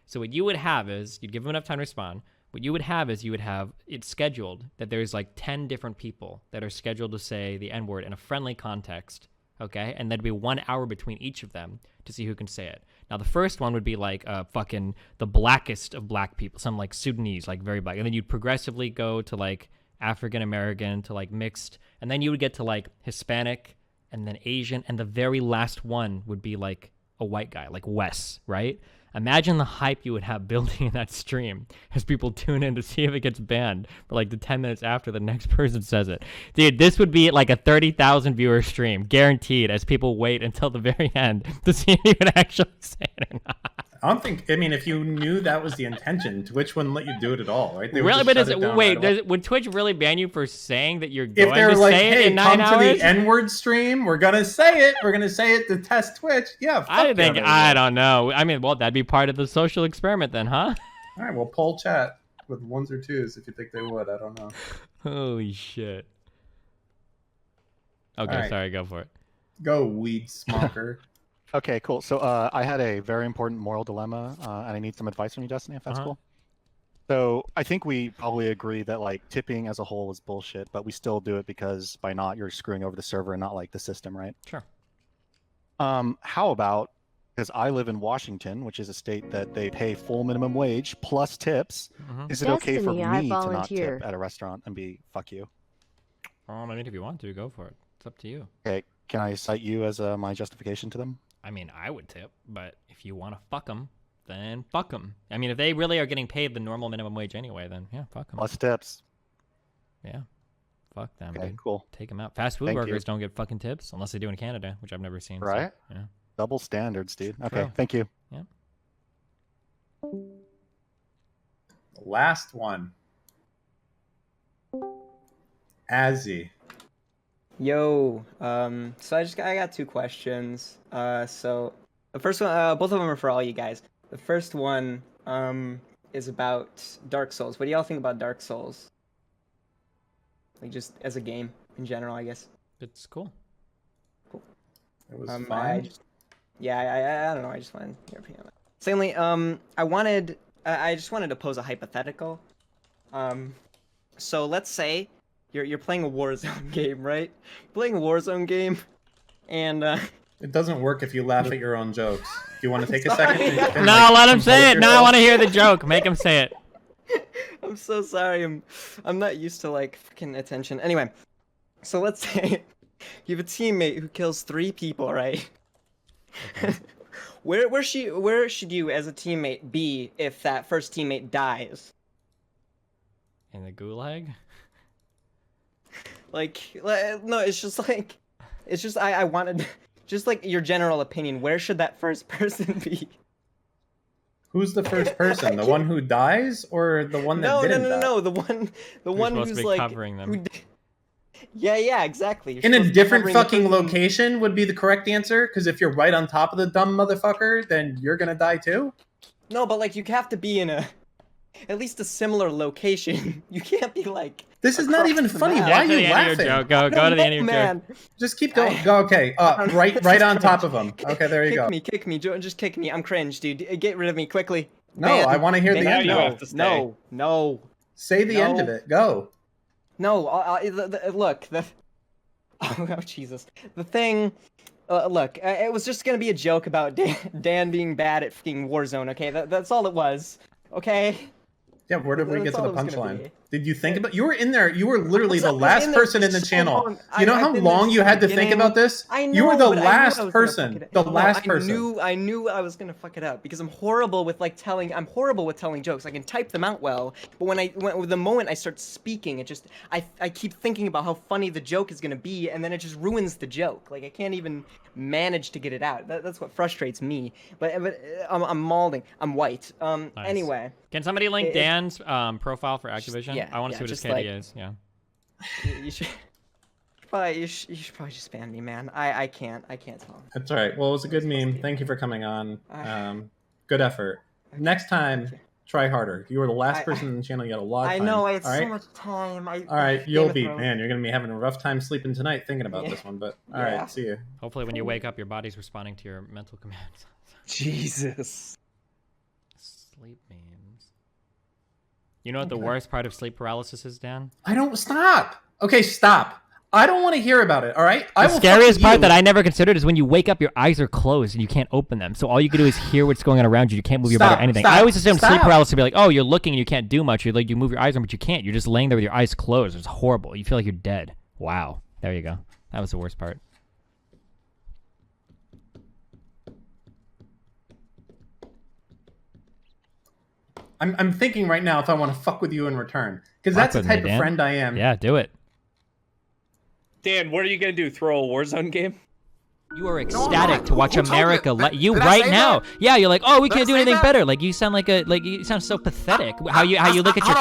So what you would have is, you'd give them enough time to respond. What you would have is you would have it scheduled that there's like 10 different people that are scheduled to say the N-word in a friendly context, okay? And there'd be 1 hour between each of them to see who can say it. Now, the first one would be like fucking the blackest of black people, some like Sudanese, like very black. And then you'd progressively go to like African-American to like mixed. And then you would get to like Hispanic and then Asian. And the very last one would be like a white guy, like Wes, right? Imagine the hype you would have building in that stream as people tune in to see if it gets banned for like the 10 minutes after the next person says it. Dude, this would be like a 30,000 viewer stream, guaranteed, as people wait until the very end to see if you would actually say it or not.
I don't think. I mean, if you knew that was the intention, Twitch wouldn't let you do it at all, right? They would
Really,
just
but
shut
is
it down
wait,
right away.
would Twitch really ban you for saying that you're going
If they're
to
like,
say it
"Hey,
in 9
come to
hours?
the N-word stream. We're gonna say it. We're gonna say it to test Twitch." Yeah. Fuck
I
yeah,
think
they
I
will.
don't know. I mean, well, that'd be part of the social experiment then, huh?
All right, we'll poll chat with ones or twos if you think they would. I don't know.
Holy shit. Okay,
All right.
sorry, go for it.
Go, weed smoker.
Okay, cool. So I had a very important moral dilemma, and I need some advice from you, Destiny, if that's cool. So I think we probably agree that like tipping as a whole is bullshit, but we still do it because by not, you're screwing over the server and not like the system, right?
Sure.
How about, because I live in Washington, which is a state that they pay full minimum wage plus tips, is it okay for
Destiny, I
me to not
volunteer.
tip at a restaurant and be fuck you?
I mean, if you want to, go for it. It's up to you.
Okay, can I cite you as my justification to them?
I mean, I would tip, but if you want to fuck them, then fuck them. I mean, if they really are getting paid the normal minimum wage anyway, then yeah, fuck them.
Plus tips.
Yeah. Fuck them,
Okay,
dude.
cool.
Take them out. Fast food
Thank you.
workers don't get fucking tips unless they do in Canada, which I've never seen. so,
Right?
yeah.
Double standards, dude. Okay,
True.
thank you.
Yeah.
Last one. Azzy.
Yo, so I got 2 questions. So the first one, both of them are for all you guys. The first one, is about Dark Souls. What do y'all think about Dark Souls? Like just as a game in general, I guess.
It's cool.
Cool.
It was
I
fine.
just, yeah, I don't know. I just wanted your opinion on that. Secondly, I just wanted to pose a hypothetical. So let's say you're playing a Warzone game, right? Playing a Warzone game, and
It doesn't work if you laugh at your own jokes. Do you want to take a second? and,
No,
like,
let him say
compose
it. No, I
yourself?
want to hear the joke. Make him say it.
I'm so sorry. I'm not used to like fucking attention. Anyway, so let's say you have a teammate who kills 3 people, right? Where should you as a teammate be if that first teammate dies?
In the gulag?
Like no, it's just I wanted just like your general opinion. Where should that first person be?
Who's the first person? The one who dies or the one that didn't die?
No. The one
supposed
who's
to be
like
covering them.
Yeah, exactly. You're
In a
supposed to be
different
covering the
fucking
person-
location would be the correct answer, because if you're right on top of the dumb motherfucker, then you're gonna die too?
No, but like you have to be in at least a similar location. You can't be like.
This is not
across
even
the
funny.
map.
Why are
to the
you
end of your
laughing?
joke. Go to the end of your
Man,
Just keep going. Go. Okay. Right on top of him. Okay, there you go.
Kick me, just kick me. I'm cringe, dude. Get rid of me quickly.
No, I want to hear the
Ban.
end of it.
No.
Say the end of it. Go.
No, look. Oh, Jesus. The thing. Look, it was just gonna be a joke about Dan being bad at fucking Warzone. Okay, that's all it was. Okay.
Yeah, where did we get
That's
to the
all it was gonna
punchline?
be.
Did you think about? You were in there. You were literally the
I was
last
in there
person in
for
the
so
channel.
long.
You know
I've
how
been there
long
since
you
the
had to think
beginning.
about this?
I know,
You were the
but I knew
last
I was gonna
person.
fuck it
The
up.
last
I
person.
knew I was gonna fuck it up because I'm horrible with like telling. I'm horrible with telling jokes. I can type them out well, but the moment I start speaking, it just I keep thinking about how funny the joke is gonna be, and then it just ruins the joke. Like I can't even manage to get it out. That's what frustrates me. But I'm malding. I'm white.
Nice.
Anyway.
Can somebody link
It-
Dan's profile for Activision?
yeah,
I want to
yeah,
see what his
just
KD
like-
is. Yeah.
You should. You should probably just ban me, man. I can't tell.
That's all right. Well, it was a good meme. Thank you for coming on. Good effort. Next time, try harder. You were the last person in the channel. You had a lot of time.
I know. I had
all
so
right?
much time.
All right, you'll be, man. You're gonna be having a rough time sleeping tonight thinking about this one. But all right, see you.
Hopefully, when you wake up, your body's responding to your mental commands.
Jesus.
Sleep memes. You know what the worst part of sleep paralysis is, Dan?
I don't stop. Okay, stop. I don't want to hear about it. All right.
The scariest part that I never considered is when you wake up, your eyes are closed and you can't open them. So all you can do is hear what's going on around you. You can't move your body or anything. I always assumed sleep paralysis would be like, oh, you're looking and you can't do much. You're like, you move your eyes, but you can't. You're just laying there with your eyes closed. It's horrible. You feel like you're dead. Wow. There you go. That was the worst part.
I'm thinking right now if I want to fuck with you in return, because that's the type of friend I am.
Yeah, do it.
Dan, what are you gonna do? Throw a Warzone game?
You are ecstatic to watch America. You right now. Yeah, you're like, oh, we can't do anything better. Like you sound like you sound so pathetic. How you look at your